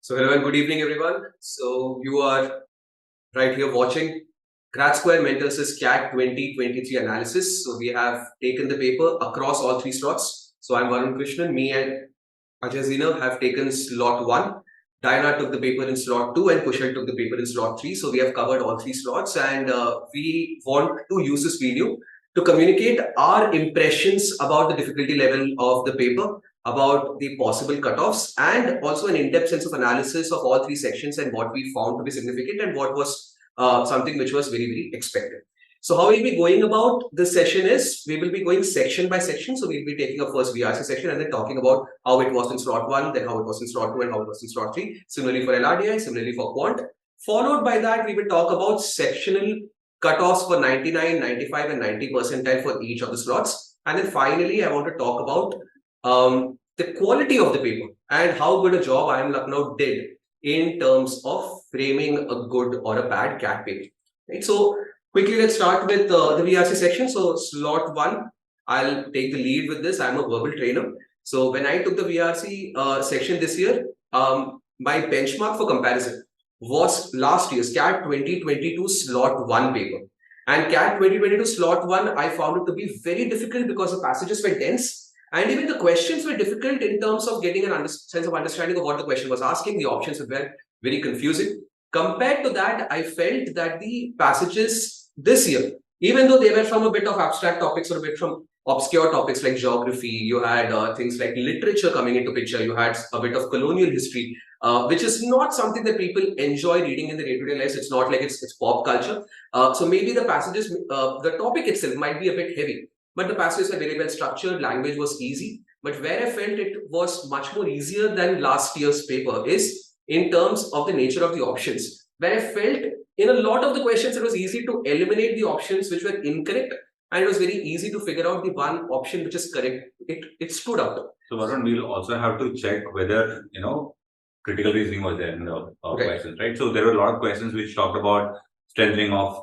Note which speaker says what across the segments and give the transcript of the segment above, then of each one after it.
Speaker 1: So hello and good evening, everyone. So you are right here watching GradSquare Mentors CAT 2023 analysis. So we have taken the paper across all three slots. So I'm Varun Krishnan. Me and Ajay Zener have taken slot 1. Diana took the paper in slot 2 and Kushal took the paper in slot 3. So we have covered all three slots, and we want to use this video to communicate our impressions about the difficulty level of the paper, about the possible cutoffs, and also an in-depth sense of analysis of all three sections and what we found to be significant and what was something which was very, very expected. So how we'll be going about this session is, we will be going section by section. So we'll be taking a first VRC section and then talking about how it was in slot 1, then how it was in slot 2, and how it was in slot 3. Similarly for LRDI, similarly for quant. Followed by that, we will talk about sectional cutoffs for 99, 95, and 90 percentile for each of the slots. And then finally, I want to talk about the quality of the paper and how good a job IIM Lucknow did in terms of framing a good or a bad CAT paper. Right? So quickly, let's start with the VRC section. So slot 1, I'll take the lead with this. I'm a verbal trainer. So when I took the VRC section this year, my benchmark for comparison was last year's CAT 2022 slot 1 paper. And CAT 2022 slot 1, I found it to be very difficult because the passages were dense. And even the questions were difficult in terms of getting a sense of understanding of what the question was asking. The options were very confusing. Compared to that, I felt that the passages this year, even though they were from a bit of abstract topics or a bit from obscure topics like geography, you had things like literature coming into picture, you had a bit of colonial history, which is not something that people enjoy reading in the day-to-day lives. It's not like it's pop culture. So maybe the passages, the topic itself might be a bit heavy. But the passages were very well structured, language was easy. But where I felt it was much more easier than last year's paper is in terms of the nature of the options, where I felt in a lot of the questions, it was easy to eliminate the options which were incorrect. And it was very easy to figure out the one option which is correct. It stood out.
Speaker 2: So Varun, we'll also have to check whether, critical reasoning was there in the questions, right? So there were a lot of questions which talked about strengthening of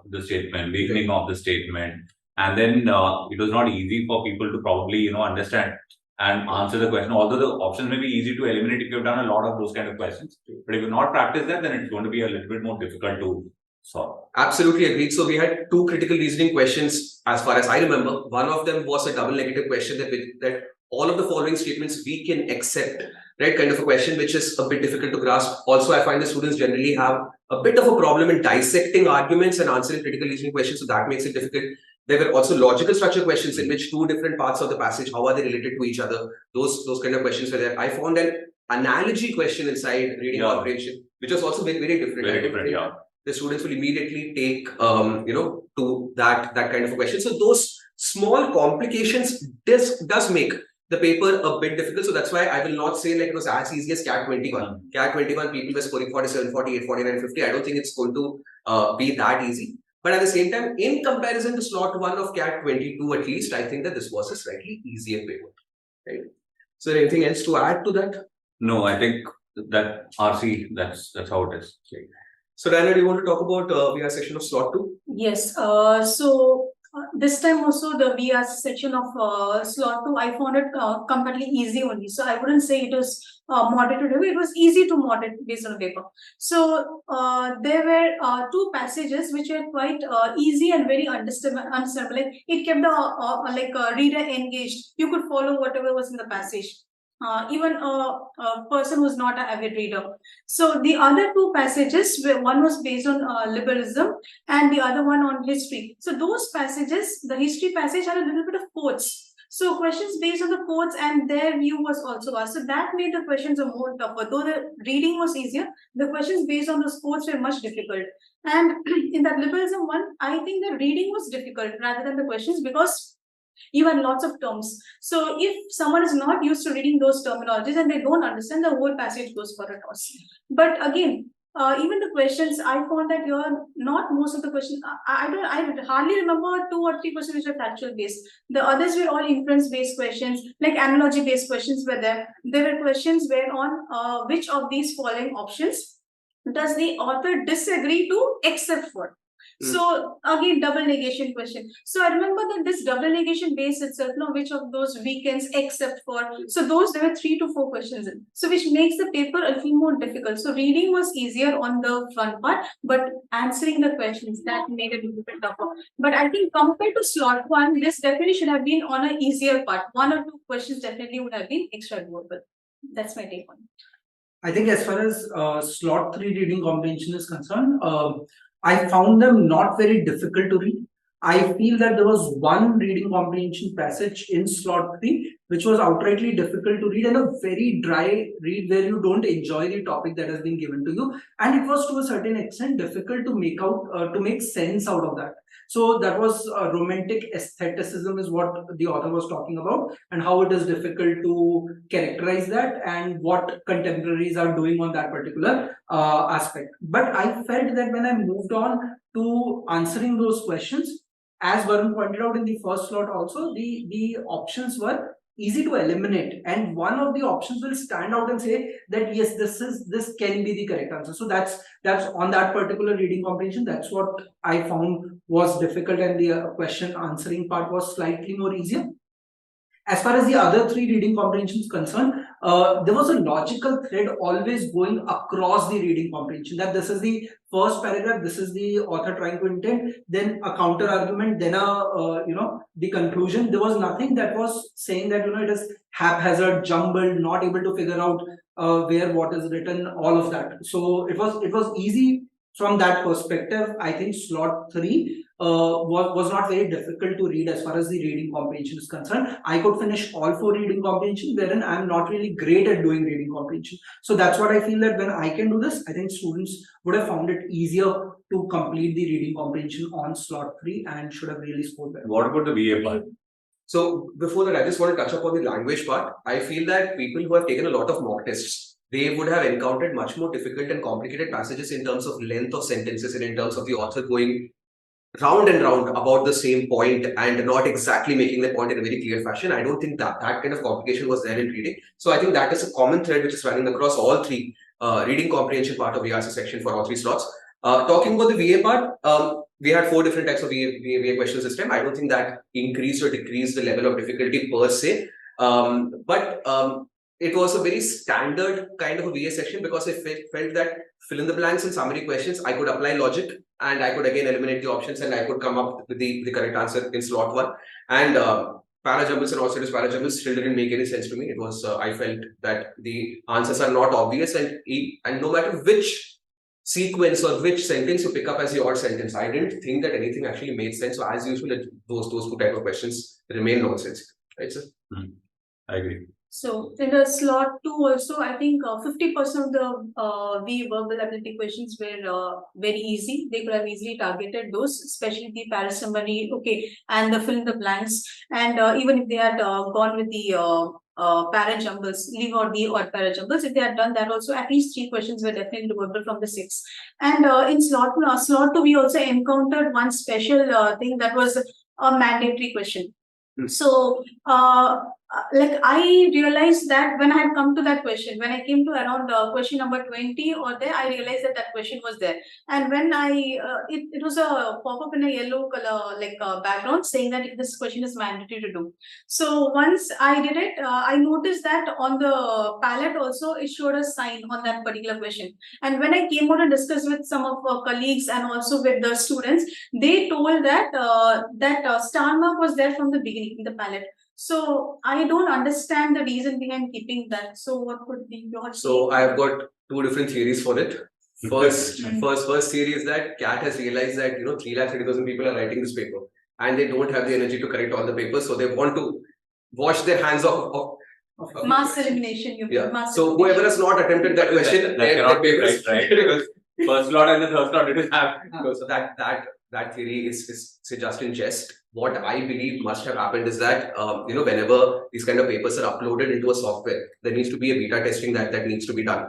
Speaker 2: the statement, weakening of the statement. And then it was not easy for people to probably, understand and answer the question. Although the options may be easy to eliminate if you've done a lot of those kind of questions. But if you've not practiced that, then it's going to be a little bit more difficult to solve.
Speaker 1: Absolutely agreed. So we had two critical reasoning questions as far as I remember. One of them was a double negative question that all of the following statements we can accept, right? Kind of a question which is a bit difficult to grasp. Also, I find the students generally have a bit of a problem in dissecting arguments and answering critical reasoning questions. So that makes it difficult. There were also logical structure questions in which two different parts of the passage, how are they related to each other? Those kind of questions were there. I found an analogy question inside reading comprehension, which was also very, very different.
Speaker 2: Very different, yeah.
Speaker 1: The students will immediately take, to that kind of a question. So those small complications does make the paper a bit difficult. So that's why I will not say like it was as easy as CAT 21. CAT 21, people were scoring 47, 48, 49, 50. I don't think it's going to be that easy. But at the same time, in comparison to slot 1 of CAT 22, at least, I think that this was a slightly easier paper. Right? So anything else to add to that?
Speaker 2: No, I think that RC, that's how it is.
Speaker 1: Okay. So Diana, do you want to talk about VR section of slot 2?
Speaker 3: Yes. This time also the VR section of slot 2, I found it completely easy only. So I wouldn't say it was moderate to do. It was easy to moderate based on the paper. So there were two passages which were quite easy and very understandable. Like it kept the reader engaged. You could follow whatever was in the passage. Even a person who's not an avid reader. So the other two passages, one was based on liberalism and the other one on history. So those passages, the history passage had a little bit of quotes. So questions based on the quotes and their view was also asked. So that made the questions a more tougher. Though the reading was easier, the questions based on those quotes were much difficult. And in that liberalism one, I think the reading was difficult rather than the questions because you had lots of terms. So if someone is not used to reading those terminologies and they don't understand, the whole passage goes for a toss. But again, even the questions, I found that not most of the questions, I hardly remember 2 or 3 questions which are factual based. The others were all inference based questions, like analogy based questions were there. There were questions where on which of these following options does the author disagree to except for. So again, double negation question. So I remember that this double negation base itself, which of those weekends except for, so those there were 3 to 4 questions in. So which makes the paper a little more difficult. So reading was easier on the front part, but answering the questions that made it a little bit tougher. But I think compared to Slot-1, this definitely should have been on an easier part. 1 or 2 questions definitely would have been extra doable. That's my take on it.
Speaker 4: I think as far as Slot-3 reading comprehension is concerned, I found them not very difficult to read. I feel that there was one reading comprehension passage in Slot-3 which was outrightly difficult to read and a very dry read where you don't enjoy the topic that has been given to you, and it was to a certain extent difficult to make sense out of that. So that was romantic aestheticism is what the author was talking about, and how it is difficult to characterize that and what contemporaries are doing on that particular aspect. But I felt that when I moved on to answering those questions, as Varun pointed out in the first slot also, the options were easy to eliminate, and one of the options will stand out and say that yes, this can be the correct answer. So that's on that particular reading comprehension, that's what I found was difficult, and the question answering part was slightly more easier. As far as the other 3 reading comprehensions concerned, there was a logical thread always going across the reading comprehension, that this is the first paragraph, this is the author trying to intend, then a counter argument, then the conclusion. There was nothing that was saying that it is haphazard, jumbled, not able to figure out where what is written, all of that. So it was easy from that perspective. I think Slot-3 was not very difficult to read as far as the reading comprehension is concerned. I could finish all 4 reading comprehension, wherein I'm not really great at doing reading comprehension. So that's what I feel, that when I can do this, I think students would have found it easier to complete the reading comprehension on Slot-3 and should have really scored well.
Speaker 2: What about the VA part?
Speaker 1: So before that, I just want to touch upon the language part. I feel that people who have taken a lot of mock tests, they would have encountered much more difficult and complicated passages in terms of length of sentences and in terms of the author going round and round about the same point and not exactly making the point in a very clear fashion. I don't think that kind of complication was there in reading. So I think that is a common thread which is running across all 3 reading comprehension part of the VRC section for all 3 slots. Talking about the VA part, we had 4 different types of VA questions this time. I don't think that increased or decreased the level of difficulty per se, but it was a very standard kind of a VA section, because I felt that fill in the blanks and summary questions, I could apply logic and I could again eliminate the options and I could come up with the correct answer in Slot-1. And para-jumbles and also para-jumbles still didn't make any sense to me. It was, I felt that the answers are not obvious, and no matter which sequence or which sentence you pick up as the odd sentence, I didn't think that anything actually made sense. So as usual, those 2 type of questions remain nonsense. Right, sir?
Speaker 2: I agree.
Speaker 3: So in the Slot-2 also, I think 50% of the VA verbal ability questions were very easy. They could have easily targeted those, especially the parasummary, and the fill in the blanks. And even if they had gone with the para-jumbles, leave out the odd para-jumbles, if they had done that also, at least 3 questions were definitely doable from the 6. And in Slot-2, we also encountered one special thing that was a mandatory question. So, I realized that when I had come to that question, when I came to around question number 20 or there, I realized that question was there. And when it was a pop-up in a yellow color, background saying that this question is mandatory to do. So once I did it, I noticed that on the palette also, it showed a sign on that particular question. And when I came out and discussed with some of our colleagues and also with the students, they told that star mark was there from the beginning in the palette. So I don't understand the reason behind keeping that. So what could be your?
Speaker 1: So I've got 2 different theories for it. First theory is that CAT has realized that 330,000 people are writing this paper and they don't have the energy to correct all the papers, so they want to wash their hands off.
Speaker 3: Mass elimination.
Speaker 1: So whoever has not attempted that question,
Speaker 2: that cannot be right? Because first slot and the third slot it is happening.
Speaker 1: So that theory is just in jest. What I believe must have happened is that whenever these kind of papers are uploaded into a software, there needs to be a beta testing that needs to be done.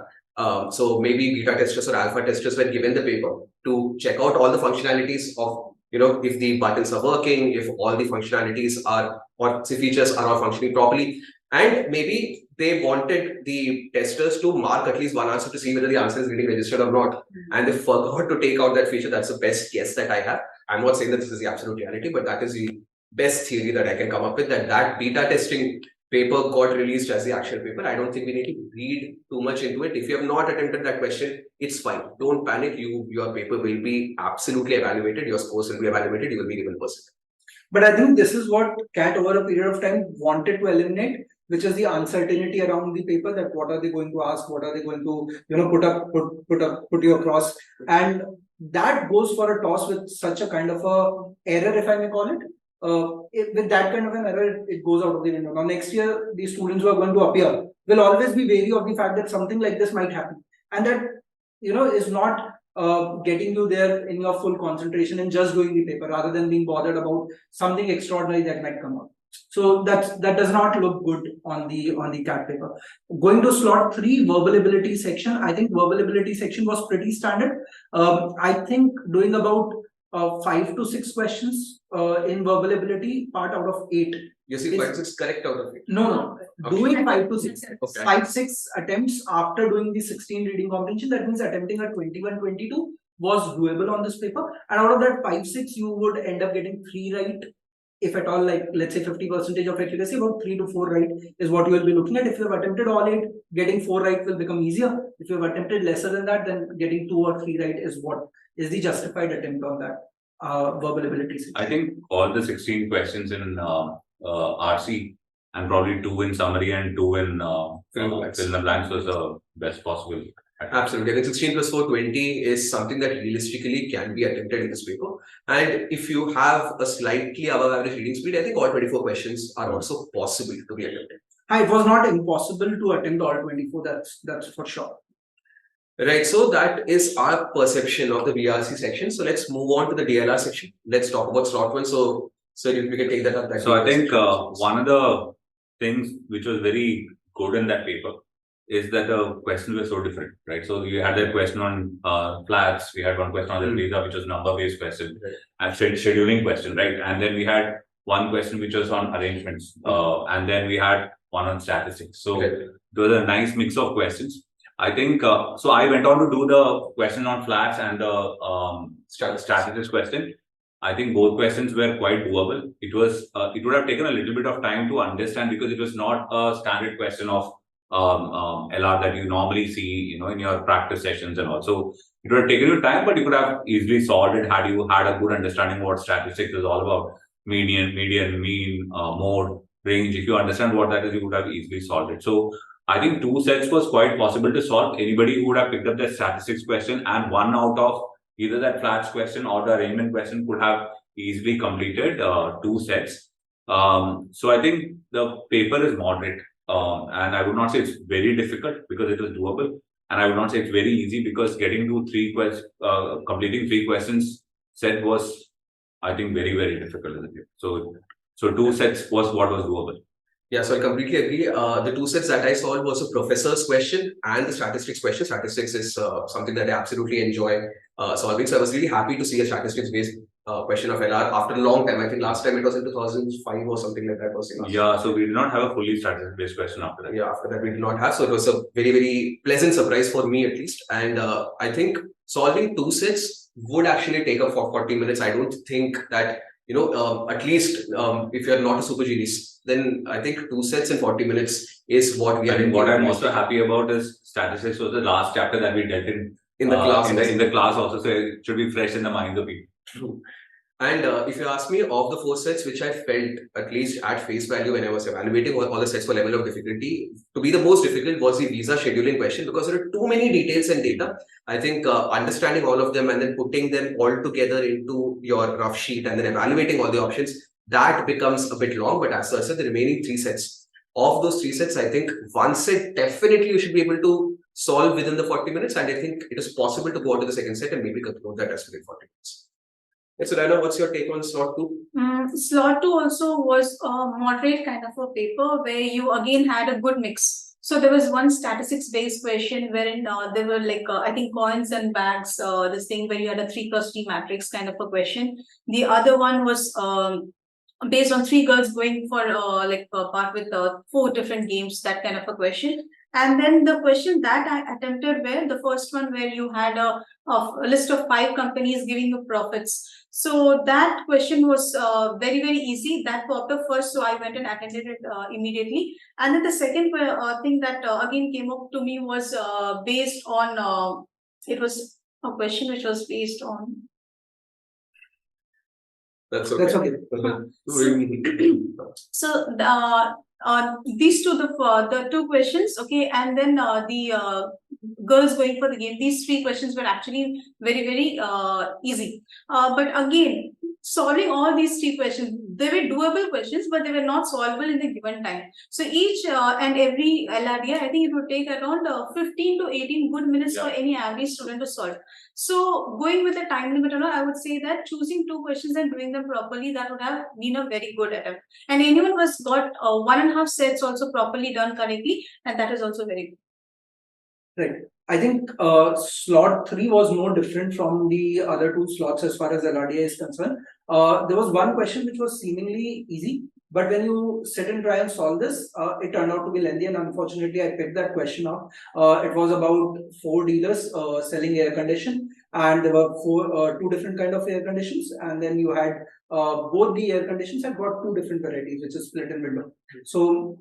Speaker 1: So maybe beta testers or alpha testers were given the paper to check out all the functionalities of if the buttons are working, if all the functionalities are or the features are all functioning properly. And maybe they wanted the testers to mark at least one answer to see whether the answer is getting registered or not. And they forgot to take out that feature. That's the best guess that I have. I'm not saying that this is the absolute reality, but that is the best theory that I can come up with, that beta testing paper got released as the actual paper. I don't think we need to read too much into it. If you have not attempted that question, it's fine. Don't panic. Your paper will be absolutely evaluated. Your scores will be evaluated. You will be given percent.
Speaker 4: But I think this is what CAT over a period of time wanted to eliminate, which is the uncertainty around the paper, that what are they going to ask, what are they going to put you across, and that goes for a toss with such a kind of a error, if I may call it. With that kind of an error, it goes out of the window. Now next year, the students who are going to appear will always be wary of the fact that something like this might happen, and that is not getting you there in your full concentration and just doing the paper rather than being bothered about something extraordinary that might come up. So that does not look good on the CAT paper. Going to Slot-3 verbal ability section, I think verbal ability section was pretty standard. I think doing about 5 to 6 questions in verbal ability part out of 8.
Speaker 1: You see 5 6 correct out of 8?
Speaker 4: No.
Speaker 1: Okay.
Speaker 4: Doing 5 to 6.
Speaker 1: Okay.
Speaker 4: 5-6 attempts after doing the 16 reading comprehension, that means attempting a 21-22 was doable on this paper. And out of that 5-6, you would end up getting 3 right. If at all, like let's say 50% of accuracy, about 3 to 4 right is what you will be looking at. If you have attempted all 8, getting 4 right will become easier. If you have attempted lesser than that, then getting 2 or 3 right is what is the justified attempt on that verbal ability section.
Speaker 2: I think all the 16 questions in RC and probably 2 in summary and 2 in fill in the blanks was the best possible.
Speaker 1: Absolutely. I think 16 plus 4, 20 is something that realistically can be attempted in this paper. And if you have a slightly above average reading speed, I think all 24 questions are also possible to be attempted.
Speaker 4: It was not impossible to attempt all 24, that's for sure.
Speaker 1: Right, so that is our perception of the VRC section. So let's move on to the DLR section. Let's talk about Slot-1. So if we can take that up.
Speaker 2: So I think one of the things which was very good in that paper is that the questions were so different, right? So you had that question on flats, we had one question on the data, which was number-based question, and scheduling question, right? And then we had one question which was on arrangements, and then we had one on statistics. So there was a nice mix of questions. I think, so I went on to do the question on flats and the statistics question. I think both questions were quite doable. It would have taken a little bit of time to understand because it was not a standard question of LR that you normally see, in your practice sessions and all. So it would have taken you time, but you could have easily solved it had you had a good understanding what statistics is all about. Median, mean, mode, range. If you understand what that is, you would have easily solved it. So I think 2 sets was quite possible to solve. Anybody who would have picked up that statistics question and one out of either that flats question or the arrangement question could have easily completed 2 sets. So I think the paper is moderate. And I would not say it's very difficult because it was doable. And I would not say it's very easy because getting to completing 3 questions set was, I think, very, very difficult. So 2 sets was what was doable.
Speaker 1: Yeah, so I completely agree. The 2 sets that I solved was a professor's question and the statistics question. Statistics is something that I absolutely enjoy solving. So I was really happy to see a statistics-based question of LR after a long time. I think last time it was in 2005 or something like that.
Speaker 2: Yeah, so we did not have a fully statistics-based question after that.
Speaker 1: Yeah, after that we did not have. So it was a very, very pleasant surprise for me at least. And I think solving 2 sets would actually take up for 40 minutes. I don't think that, at least if you're not a super genius, then I think 2 sets in 40 minutes is what we are.
Speaker 2: I think what I'm also happy about is statistics was the last chapter that we dealt in
Speaker 1: the class.
Speaker 2: In the class also, so it should be fresh in the minds of people.
Speaker 1: True. And if you ask me, of the 4 sets which I felt, at least at face value when I was evaluating all the sets for level of difficulty, to be the most difficult was the visa scheduling question because there are too many details and data. I think understanding all of them and then putting them all together into your rough sheet and then evaluating all the options, that becomes a bit long. But as I said, the remaining 3 sets, of those 3 sets, I think 1 set definitely you should be able to solve within the 40 minutes. And I think it is possible to go on to the second set and maybe conclude that as within 40 minutes. So Diana, what's your take on Slot-2?
Speaker 3: Slot-2 also was a moderate kind of a paper where you again had a good mix. So there was one statistics-based question wherein there were I think coins and bags, this thing where you had a 3+3 matrix kind of a question. The other one was based on 3 girls going for part with 4 different games, that kind of a question. And then the question that I attempted where the first one where you had a list of 5 companies giving you profits. So that question was very, very easy. That popped up first, so I went and attended it immediately. And then the second thing that again came up to me was based on, it was a question which was based on.
Speaker 1: That's okay.
Speaker 4: That's okay.
Speaker 3: So these two, the 2 questions, okay, and then the girls going for the game. These 3 questions were actually very, very easy. But again, solving all these 3 questions, they were doable questions, but they were not solvable in the given time. So each and every LRDI, I think it would take around 15 to 18 good minutes for any average student to solve. So going with a time limit, I would say that choosing 2 questions and doing them properly, that would have been a very good attempt. And anyone who has got 1.5 sets also properly done correctly, and that is also very good.
Speaker 4: Right. I think slot 3 was no different from the other 2 slots as far as LRDI is concerned. There was one question which was seemingly easy, but when you sit and try and solve this, it turned out to be lengthy, and unfortunately I picked that question up. It was about 4 dealers selling air condition, and there were 2 different kind of air conditions, and then you had both the air conditions had got 2 different varieties, which is split in window. So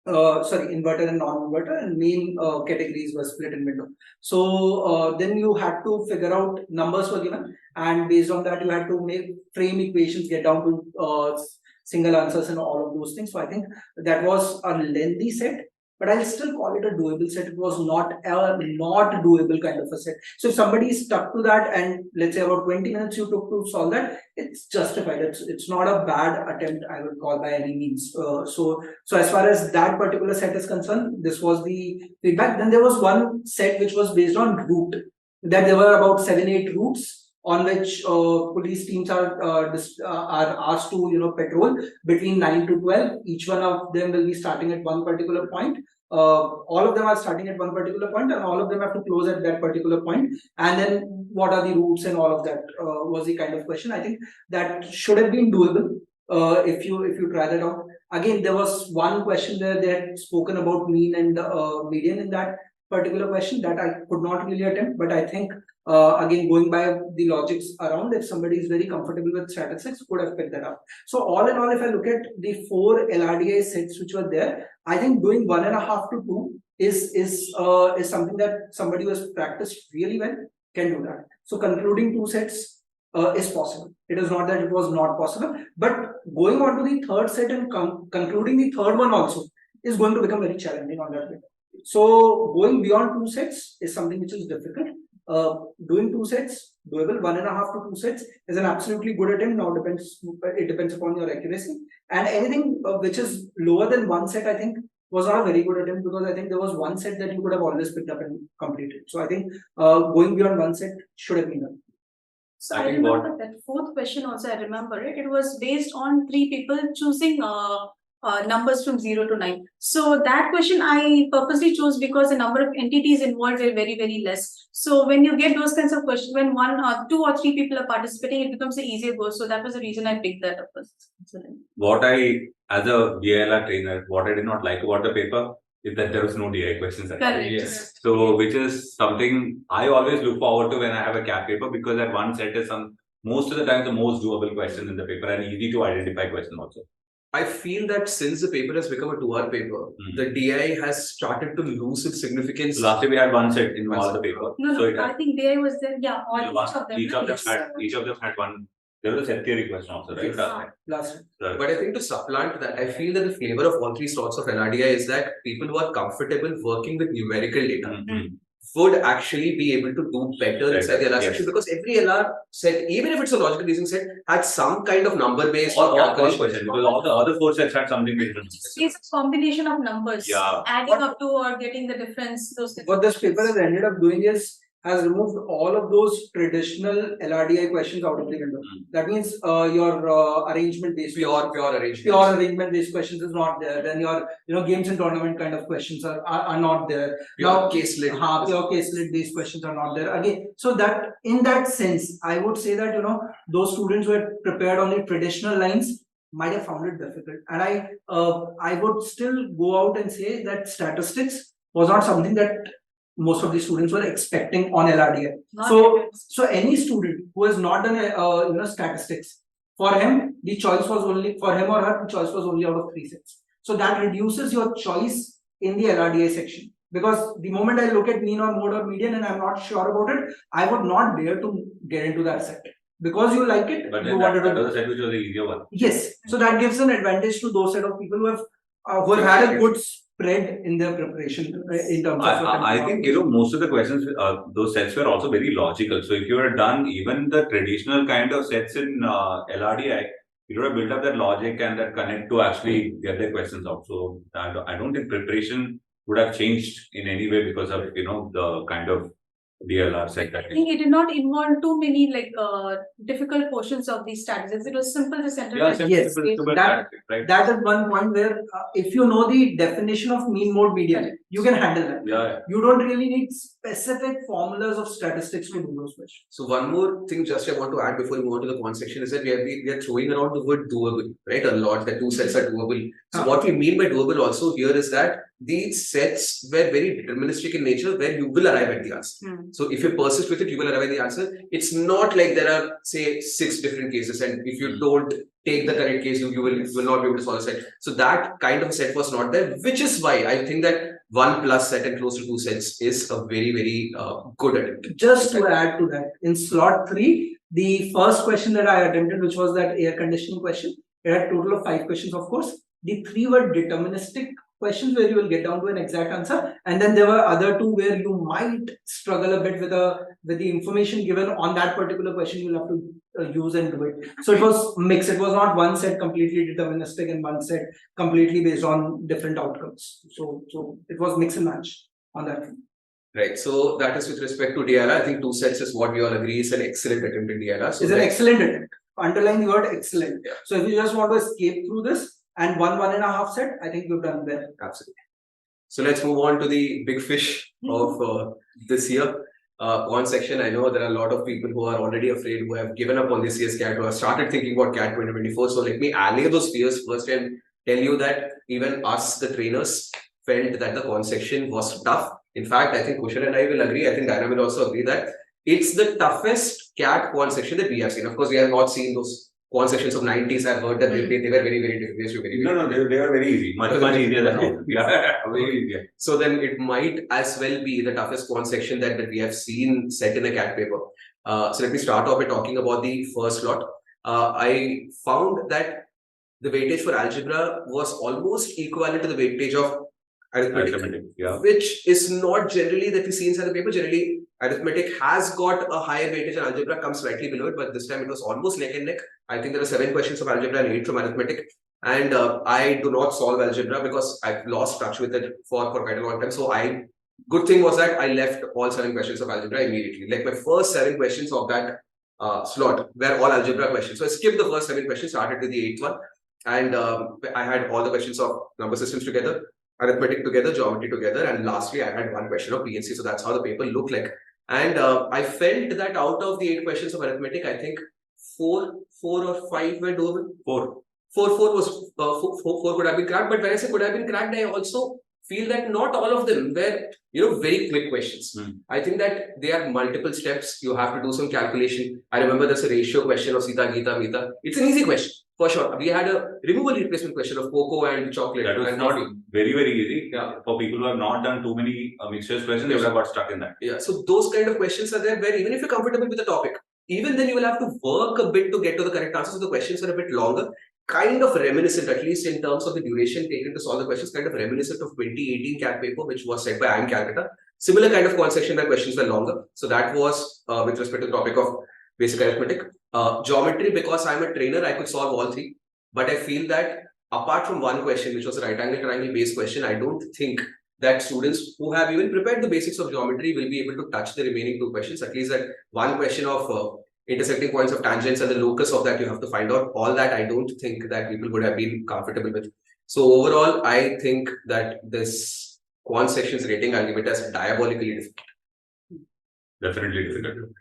Speaker 4: inverter and non-inverter, and main categories were split in window. So then you had to figure out, numbers were given, and based on that you had to make frame equations, get down to single answers and all of those things. So I think that was a lengthy set, but I'll still call it a doable set. It was not a not doable kind of a set. So if somebody is stuck to that, and let's say about 20 minutes you took to solve that, it's justified. It's not a bad attempt, I would call, by any means. So as far as that particular set is concerned, this was the feedback. Then there was one set which was based on route, that there were about 7-8 routes on which police teams are asked to patrol between 9 to 12. Each one of them will be starting at one particular point. All of them are starting at one particular point, and all of them have to close at that particular point. And then what are the routes and all of that was the kind of question. I think that should have been doable if you try that out. Again, there was one question where they had spoken about mean and median in that particular question that I could not really attempt, but I think again, going by the logics around, if somebody is very comfortable with statistics, could have picked that up. So all in all, if I look at the 4 LRDI sets which were there, I think doing 1.5 to 2 is something that somebody who has practiced really well can do that. So concluding 2 sets is possible. It is not that it was not possible, but going on to the 3rd set and concluding the 3rd one also is going to become very challenging on that bit. So going beyond 2 sets is something which is difficult. Doing 2 sets, doable. 1.5 to 2 sets is an absolutely good attempt. Now it depends upon your accuracy, and anything which is lower than 1 set, I think, was not a very good attempt, because I think there was 1 set that you could have always picked up and completed. So I think going beyond 1 set should have been done.
Speaker 3: So I remember that 4th question also. I remember it. It was based on 3 people choosing numbers from 0 to 9. So that question I purposely chose because the number of entities involved were very, very less. So when you get those kinds of questions, when 1 or 2 or 3 people are participating, it becomes an easier goal. So that was the reason I picked that up first.
Speaker 2: What I, as a DILR trainer, what I did not like about the paper is that there was no DI questions.
Speaker 3: Correct.
Speaker 1: Yes.
Speaker 2: So which is something I always look forward to when I have a CAP paper, because that one set is most of the time the most doable question in the paper, and easy to identify question also.
Speaker 1: I feel that since the paper has become a 2-hour paper, the DI has started to lose its significance.
Speaker 2: So last year we had 1 set in all the paper.
Speaker 3: No, I think DI was there. Yeah,
Speaker 2: each of them had one. There was a set theory question also, right?
Speaker 4: Last.
Speaker 1: But I think to supplant that, I feel that the flavor of all 3 slots of LRDI is that people who are comfortable working with numerical data would actually be able to do better inside the LR section, because every LR set, even if it's a logical reasoning set, had some kind of number based
Speaker 2: or question, because all the other 4 sets had something different.
Speaker 3: It's a combination of numbers, adding up to or getting the difference.
Speaker 4: What this paper has ended up doing has removed all of those traditional LRDI questions out of the window. That means your arrangement based,
Speaker 1: pure arrangement
Speaker 4: based questions is not there. Then your games and tournament kind of questions are not there.
Speaker 1: Pure case lit
Speaker 4: based questions are not there again. So that, in that sense, I would say that those students who had prepared on the traditional lines might have found it difficult. And I would still go out and say that statistics was not something that most of the students were expecting on LRDI. So any student who has not done statistics, for him the choice was only, for him or her, the choice was only out of 3 sets. So that reduces your choice in the LRDI section. Because the moment I look at mean or mode or median and I'm not sure about it, I would not dare to get into that set. Because you like it,
Speaker 2: but
Speaker 4: you wanted to.
Speaker 2: That set which was the easier one.
Speaker 4: Yes, so that gives an advantage to those set of people who have had a good spread in their preparation in terms of.
Speaker 2: I think most of the questions, those sets were also very logical. So if you had done even the traditional kind of sets in LRDI, you would have built up that logic and that connect to actually get their questions out. So I don't think preparation would have changed in any way because of the kind of DLR set.
Speaker 3: I think it did not involve too many difficult portions of these statistics. It was simple to center.
Speaker 2: Yes,
Speaker 4: that is one point where if you know the definition of mean, mode, median, you can handle that.
Speaker 2: Yeah.
Speaker 4: You don't really need specific formulas of statistics to do those questions.
Speaker 1: So one more thing just I want to add before we move on to the con section is that we are throwing around the word doable, right? A lot. The 2 sets are doable. So what we mean by doable also here is that these sets were very deterministic in nature, where you will arrive at the answer. So if you persist with it, you will arrive at the answer. It's not like there are, say, 6 different cases, and if you don't take the correct case, you will not be able to solve a set. So that kind of set was not there, which is why I think that 1+ set and close to 2 sets is a very, very good attempt.
Speaker 4: Just to add to that, in slot 3, the first question that I attempted, which was that air conditioning question, it had a total of 5 questions, of course. The 3 were deterministic questions where you will get down to an exact answer, and then there were other 2 where you might struggle a bit with the information given on that particular question. You'll have to use and do it. So it was mixed. It was not one set completely deterministic and one set completely based on different outcomes. So it was mix and match on that.
Speaker 1: Right. So that is with respect to DLR. I think 2 sets is what we all agree is an excellent attempt in DLR. So
Speaker 4: it's an excellent attempt. Underline the word excellent.
Speaker 1: Yeah.
Speaker 4: So if you just want to escape through this and 1.5 set, I think you've done well.
Speaker 1: Absolutely. So let's move on to the big fish of this year. One section, I know there are a lot of people who are already afraid, who have given up on this year's CAT, who have started thinking about CAT 2024. So let me allay those fears first and tell you that even us, the trainers, felt that the con section was tough. In fact, I think Kushal and I will agree. I think Diana will also agree that it's the toughest CAT con section that we have seen. Of course, we have not seen those con sections of 90s. I've heard that they were very, very difficult.
Speaker 2: No, they were very easy. Much easier than now. Yeah, very easy.
Speaker 1: So then it might as well be the toughest con section that we have seen set in a CAT paper. So let me start off by talking about the first slot. I found that the weightage for algebra was almost equivalent to the weightage of arithmetic, which is not generally that we see inside the paper. Generally, arithmetic has got a higher weightage and algebra comes slightly below it, but this time it was almost neck and neck. I think there are 7 questions of algebra and 8 from arithmetic. And I do not solve algebra because I've lost touch with it for quite a long time. So good thing was that I left all 7 questions of algebra immediately. Like my first 7 questions of that slot were all algebra questions. So I skipped the first 7 questions, started with the 8th one. And I had all the questions of number systems together, arithmetic together, geometry together, and lastly I had 1 question of PNC. So that's how the paper looked like. And I felt that out of the 8 questions of arithmetic, I think 4 or 5 were doable. 4 could have been cracked. But when I say could have been cracked, I also feel that not all of them were very quick questions. I think that they are multiple steps. You have to do some calculation. I remember there's a ratio question of Sita, Geeta, Meeta. It's an easy question. For sure. We had a removal replacement question of cocoa and chocolate.
Speaker 2: That was not very, very easy. Yeah. For people who have not done too many mixtures questions, they would have got stuck in that.
Speaker 1: Yeah. So those kind of questions are there where even if you're comfortable with the topic, even then you will have to work a bit to get to the correct answers. So the questions are a bit longer, kind of reminiscent, at least in terms of the duration taken to solve the questions, kind of reminiscent of 2018 CAT paper, which was set by IIM Calcutta. Similar kind of conception where questions were longer. So that was with respect to the topic of basic arithmetic. Geometry, because I'm a trainer, I could solve all 3. But I feel that apart from 1 question, which was a right angle triangle based question, I don't think that students who have even prepared the basics of geometry will be able to touch the remaining 2 questions. At least that 1 question of intersecting points of tangents and the locus of that you have to find out. All that I don't think that people would have been comfortable with. So overall, I think that this quant section's rating, I'll give it as diabolically difficult.
Speaker 2: Definitely difficult.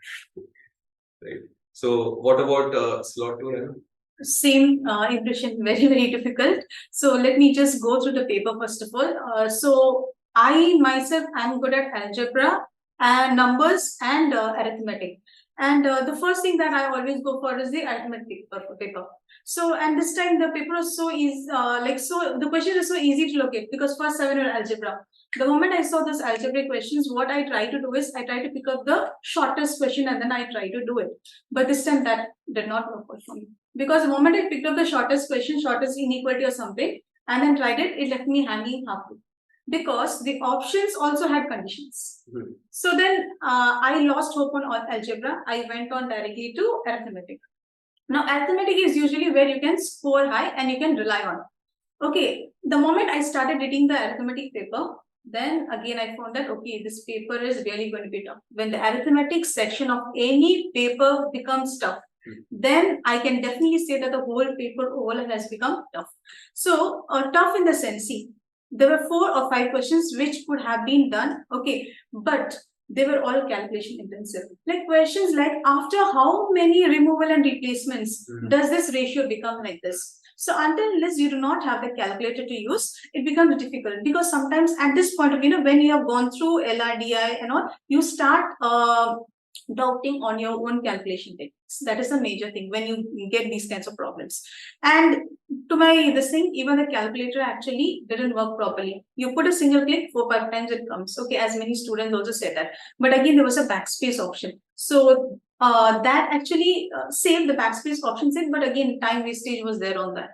Speaker 1: Right. So what about slot 2?
Speaker 3: Same impression, very difficult. So let me just go through the paper first of all. So I myself am good at algebra and numbers and arithmetic. And the first thing that I always go for is the arithmetic paper. So, and this time the paper is so easy, the question is so easy to locate because first 7 are algebra. The moment I saw those algebraic questions, what I try to do is I try to pick up the shortest question and then I try to do it. But this time that did not work for me. Because the moment I picked up the shortest question, shortest inequality or something, and then tried it, it left me hanging halfway. Because the options also had conditions. So then I lost hope on algebra. I went on directly to arithmetic. Now, arithmetic is usually where you can score high and you can rely on. Okay, the moment I started reading the arithmetic paper, then again I found that, okay, this paper is really going to be tough. When the arithmetic section of any paper becomes tough, then I can definitely say that the whole paper overall has become tough. So, tough in the sense, see, there were 4 or 5 questions which could have been done, okay, but they were all calculation intensive. Like questions like, after how many removal and replacements does this ratio become like this? So until unless you do not have the calculator to use, it becomes difficult because sometimes at this point of, when you have gone through LRDI and all, you start doubting on your own calculation techniques. That is a major thing when you get these kinds of problems. And to this thing, even the calculator actually didn't work properly. You put a single click, 4-5 times it comes. Okay, as many students also said that. But again, there was a backspace option. So that actually saved the backspace option set, but again, time wastage was there on that.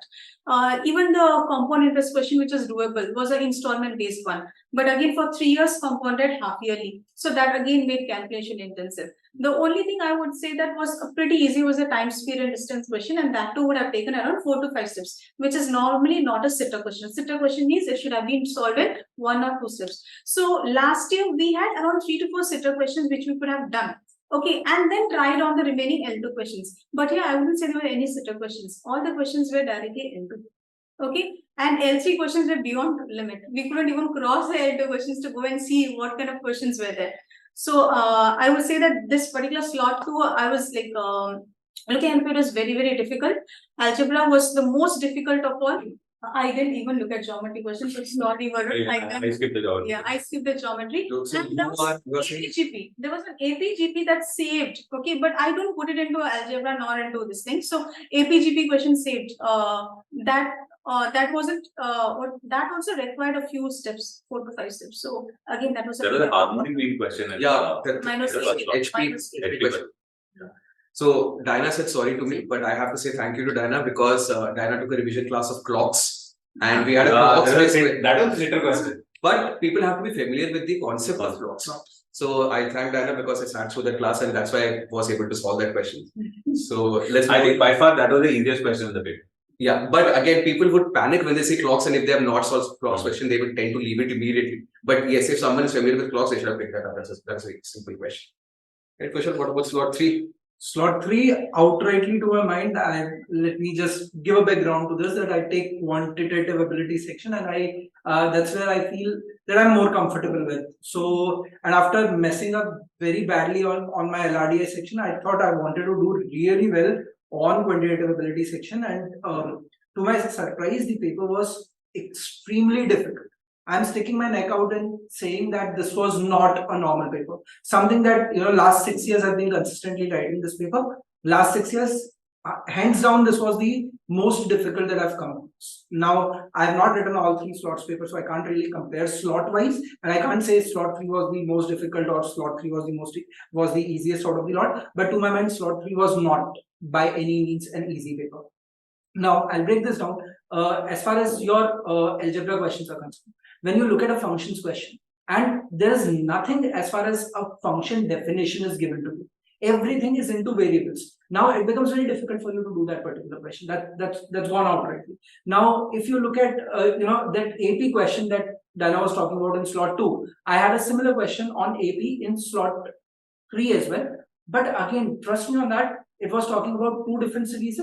Speaker 3: Even the compound interest question, which was doable, was an installment-based one. But again, for 3 years, compounded half yearly. So that again made calculation intensive. The only thing I would say that was pretty easy was a time, speed, and distance question, and that too would have taken around 4 to 5 steps, which is normally not a sitter question. A sitter question means it should have been solved in 1 or 2 steps. So last year we had around 3 to 4 sitter questions which we could have done. Okay, and then tried on the remaining L2 questions. But here I wouldn't say there were any sitter questions. All the questions were directly L2. Okay, and L3 questions were beyond limit. We couldn't even cross the L2 questions to go and see what kind of questions were there. So I would say that this particular Slot-2, I was like looking at it was very difficult. Algebra was the most difficult of all. I didn't even look at geometry questions, so it's not even
Speaker 2: I skipped the geometry.
Speaker 3: Yeah, I skipped the geometry.
Speaker 1: So
Speaker 3: And there was APGP. There was an APGP that saved. Okay, but I don't put it into algebra nor into this thing. So APGP question saved. That wasn't. That also required a few steps, 4 to 5 steps. So again, that was.
Speaker 2: There was a harmonic mean question.
Speaker 1: Yeah,
Speaker 3: minus
Speaker 1: HP question. So Diana said sorry to me, but I have to say thank you to Diana because Diana took a revision class of clocks, and we had a clocks.
Speaker 2: That was a later question.
Speaker 1: But people have to be familiar with the concept of clocks. So I thank Diana because I sat through that class, and that's why I was able to solve that question. So
Speaker 2: I think by far that was the easiest question in the paper.
Speaker 1: Yeah, but again, people would panic when they see clocks, and if they have not solved clocks question, they would tend to leave it immediately. But yes, if someone is familiar with clocks, they should have picked that up. That's a simple question. Right, Kushal, what about Slot-3?
Speaker 4: Slot-3, outrightly to my mind, let me just give a background to this, that I take quantitative ability section, and that's where I feel that I'm more comfortable with. So, and after messing up very badly on my LRDI section, I thought I wanted to do really well on quantitative ability section, and to my surprise, the paper was extremely difficult. I'm sticking my neck out and saying that this was not a normal paper. Something that, last 6 years I've been consistently writing this paper. Last 6 years, hands down, this was the most difficult that I've come across. Now, I have not written all 3 slots papers, so I can't really compare slot-wise, and I can't say Slot-3 was the most difficult or Slot-3 was the easiest out of the lot. But to my mind, Slot-3 was not by any means an easy paper. Now, I'll break this down. As far as your algebra questions are concerned, when you look at a functions question, and there's nothing as far as a function definition is given to you. Everything is into variables. Now it becomes very difficult for you to do that particular question. That's gone out rightly. Now, if you look at that AP question that Dana was talking about in Slot-2, I had a similar question on AP in Slot-3 as well. But again, trust me on that, it was talking about 2 different series.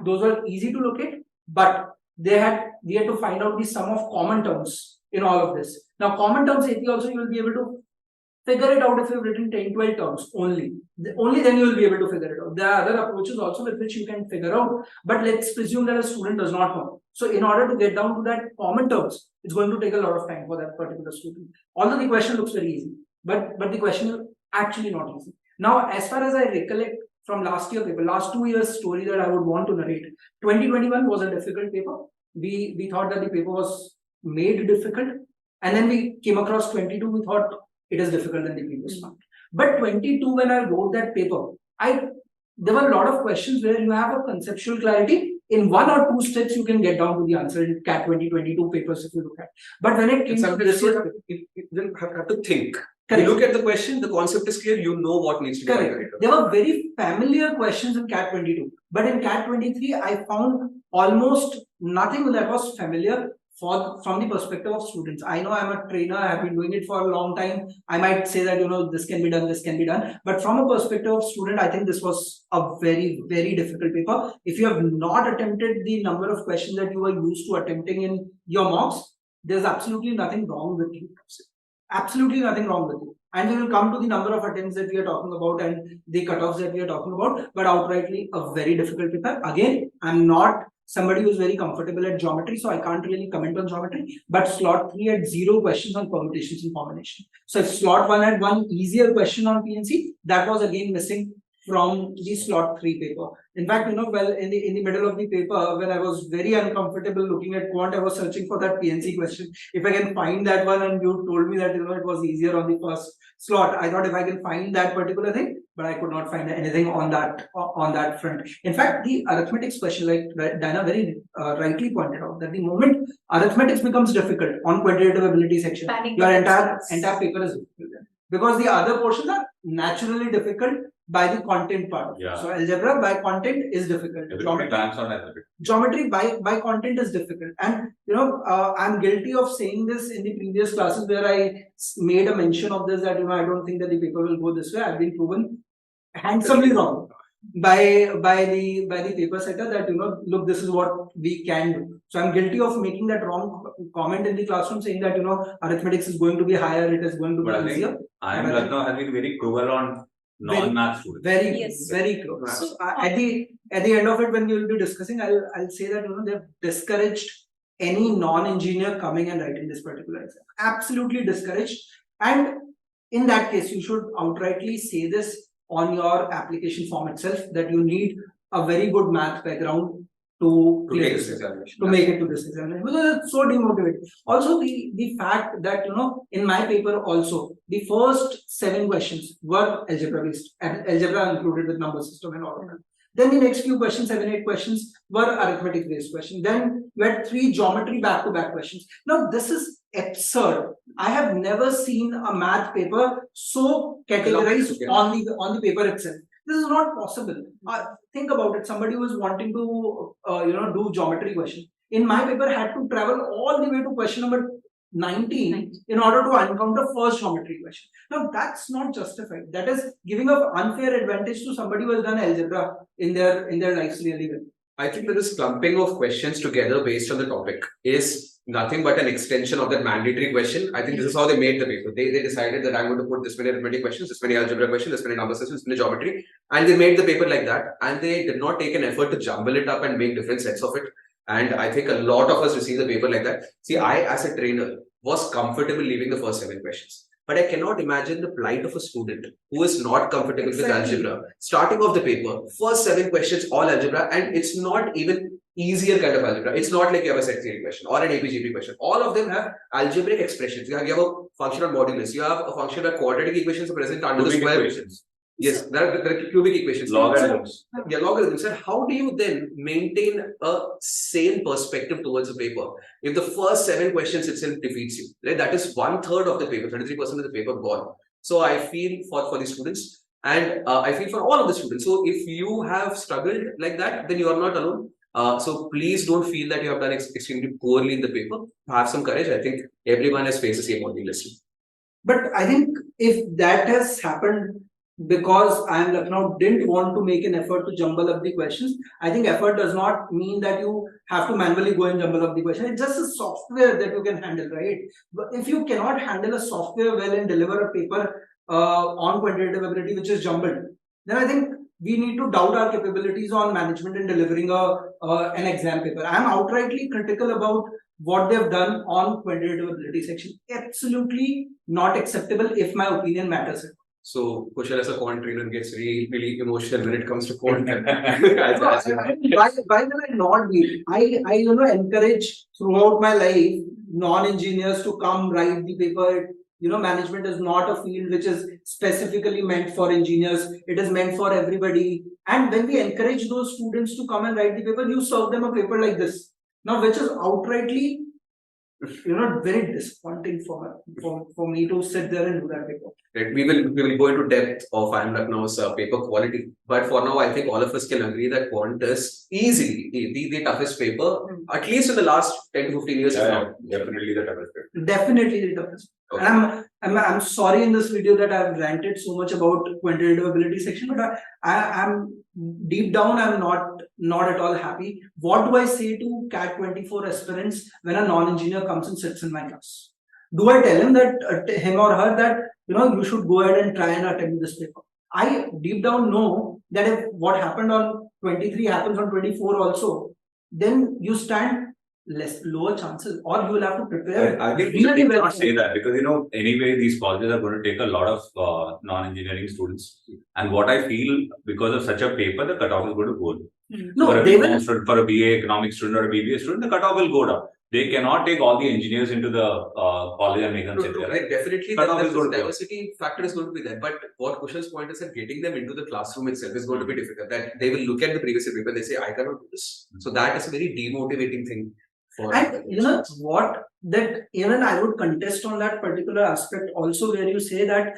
Speaker 4: Those were easy to locate, but we had to find out the sum of common terms in all of this. Now, common terms AP also you will be able to figure it out if you've written 10, 12 terms only. Only then you will be able to figure it out. There are other approaches also with which you can figure out, but let's presume that a student does not know. So in order to get down to that common terms, it's going to take a lot of time for that particular student. Although the question looks very easy, but the question is actually not easy. Now, as far as I recollect from last year paper, last 2 years story that I would want to narrate, 2021 was a difficult paper. We thought that the paper was made difficult, and then we came across 22, we thought it is difficult than the previous one. But 22, when I wrote that paper, there were a lot of questions where you have a conceptual clarity. In 1 or 2 steps, you can get down to the answer in CAT 2022 papers if you look at. But when it came to this,
Speaker 1: you have to think. Correct. You look at the question, the concept is clear, you know what needs to be done.
Speaker 4: There were very familiar questions in CAT 22, but in CAT 23, I found almost nothing that was familiar from the perspective of students. I know I'm a trainer, I have been doing it for a long time. I might say that, this can be done, this can be done. But from a perspective of student, I think this was a very, very difficult paper. If you have not attempted the number of questions that you were used to attempting in your mocks, there's absolutely nothing wrong with you. Absolutely nothing wrong with you. And we will come to the number of attempts that we are talking about and the cutoffs that we are talking about, but outrightly a very difficult paper. Again, I'm not somebody who's very comfortable at geometry, so I can't really comment on geometry, but Slot-3 had 0 questions on permutations and combination. So if Slot-1 had 1 easier question on PNC, that was again missing from the Slot-3 paper. In fact, well, in the middle of the paper, when I was very uncomfortable looking at quant, I was searching for that PNC question. If I can find that one, and you told me that it was easier on the first slot, I thought if I can find that particular thing, but I could not find anything on that front. In fact, the arithmetics question, like Diana very rightly pointed out, that the moment arithmetics becomes difficult on quantitative ability section, your entire paper is difficult, because the other portions are naturally difficult by the content part.
Speaker 2: Yeah.
Speaker 4: So algebra by content is difficult. Geometry by content is difficult. And I'm guilty of saying this in the previous classes where I made a mention of this, that I don't think that the paper will go this way. I've been proven handsomely wrong by the paper setter that look, this is what we can do. So I'm guilty of making that wrong comment in the classroom, saying that arithmetics is going to be higher, it is going to be easier.
Speaker 2: I am has been very cruel on non-math students.
Speaker 4: Very close. So, at the end of it, when we will be discussing, I'll say that they've discouraged any non-engineer coming and writing this particular exam. Absolutely discouraged. And in that case, you should outrightly say this on your application form itself, that you need a very good math background to make this examination, make it to this examination, because it's so demotivating. Also, the fact that in my paper also, the first 7 questions were algebra based, and algebra included with number system and all of that. Then the next few questions, 7, 8 questions, were arithmetic based questions. Then we had 3 geometry back-to-back questions. Now this is absurd. I have never seen a math paper so categorized on the paper itself. This is not possible. Think about it. Somebody who is wanting to do geometry question in my paper had to travel all the way to question number 19 in order to encounter first geometry question. Now that's not justified. That is giving an unfair advantage to somebody who has done algebra in their lives really well.
Speaker 1: I think that this clumping of questions together based on the topic is nothing but an extension of that mandatory question. I think this is how they made the paper. They decided that I'm going to put this many arithmetic questions, this many algebra questions, this many number systems, this many geometry, and they made the paper like that. And they did not take an effort to jumble it up and make different sets of it. And I think a lot of us receive the paper like that. See, I as a trainer was comfortable leaving the first 7 questions. But I cannot imagine the plight of a student who is not comfortable with algebra. Starting off the paper, first 7 questions, all algebra, and it's not even easier kind of algebra. It's not like you have a set theory question or an APGP question. All of them have algebraic expressions. You have a functional modulus. You have a function where quadratic equations are present under the square equations. Yes, there are cubic equations.
Speaker 2: Logarithms.
Speaker 1: Yeah, logarithms. And how do you then maintain a sane perspective towards a paper if the first 7 questions itself defeats you? Right? That is 1/3 of the paper, 33% of the paper gone. So I feel for the students, and I feel for all of the students. So if you have struggled like that, then you are not alone. So please don't feel that you have done extremely poorly in the paper. Have some courage. I think everyone has faced the same on the list.
Speaker 4: But I think if that has happened because I am Lucknow didn't want to make an effort to jumble up the questions, I think effort does not mean that you have to manually go and jumble up the question. It's just a software that you can handle, right? But if you cannot handle a software well and deliver a paper on quantitative ability, which is jumbled, then I think we need to doubt our capabilities on management and delivering an exam paper. I am outrightly critical about what they've done on quantitative ability section. Absolutely not acceptable if my opinion matters.
Speaker 1: So Kushal as a quant trainer gets really, really emotional when it comes to quant.
Speaker 4: Why will I not be? I encourage throughout my life non-engineers to come write the paper. Management is not a field which is specifically meant for engineers. It is meant for everybody. And when we encourage those students to come and write the paper, you serve them a paper like this. Now, which is outrightly, very disappointing for me to sit there and do that paper.
Speaker 1: Right. We will go into depth of IIM Lucknow's paper quality. But for now, I think all of us can agree that quant is easily the toughest paper, at least in the last 10 to 15 years.
Speaker 2: Definitely the toughest paper.
Speaker 4: Definitely the toughest. Okay. And I'm sorry in this video that I've ranted so much about quantitative ability section, but I'm deep down, I'm not at all happy. What do I say to CAT 24 aspirants when a non-engineer comes and sits in my class? Do I tell him that him or her that you should go ahead and try and attempt this paper? I deep down know that if what happened on 23 happens on 24 also, then you stand lower chances, or you will have to prepare.
Speaker 2: I think really we cannot say that because anyway these colleges are going to take a lot of non-engineering students, and what I feel because of such a paper, the cutoff is going to go down. No, for a BA economics student or a BBA student, the cutoff will go down. They cannot take all the engineers into the college and make them sit there.
Speaker 1: Right, definitely, the diversity factor is going to be there. But what Kushal's point is that getting them into the classroom itself is going to be difficult. That they will look at the previous paper and they say, I cannot do this. So that is a very demotivating thing.
Speaker 4: And what that even I would contest on that particular aspect also, where you say that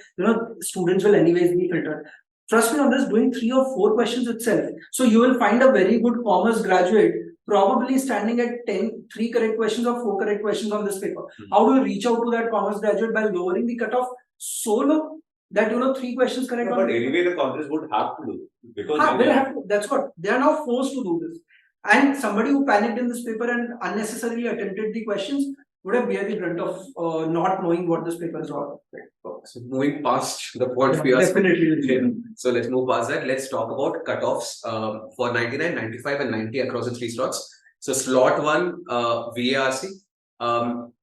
Speaker 4: students will anyways be filtered. Trust me on this, doing 3 or 4 questions itself. So you will find a very good commerce graduate probably standing at 3 correct questions or 4 correct questions on this paper. How do you reach out to that commerce graduate? By lowering the cutoff so low that 3 questions correct.
Speaker 2: No, but anyway, the colleges would have to do it because
Speaker 4: that's what they are now forced to do this. And somebody who panicked in this paper and unnecessarily attempted the questions would have bear the brunt of not knowing what this paper is all about.
Speaker 1: So moving past the point we are
Speaker 4: definitely.
Speaker 1: So let's move past that. Let's talk about cutoffs for 99, 95 and 90 across the 3 slots. So Slot-1 VARC.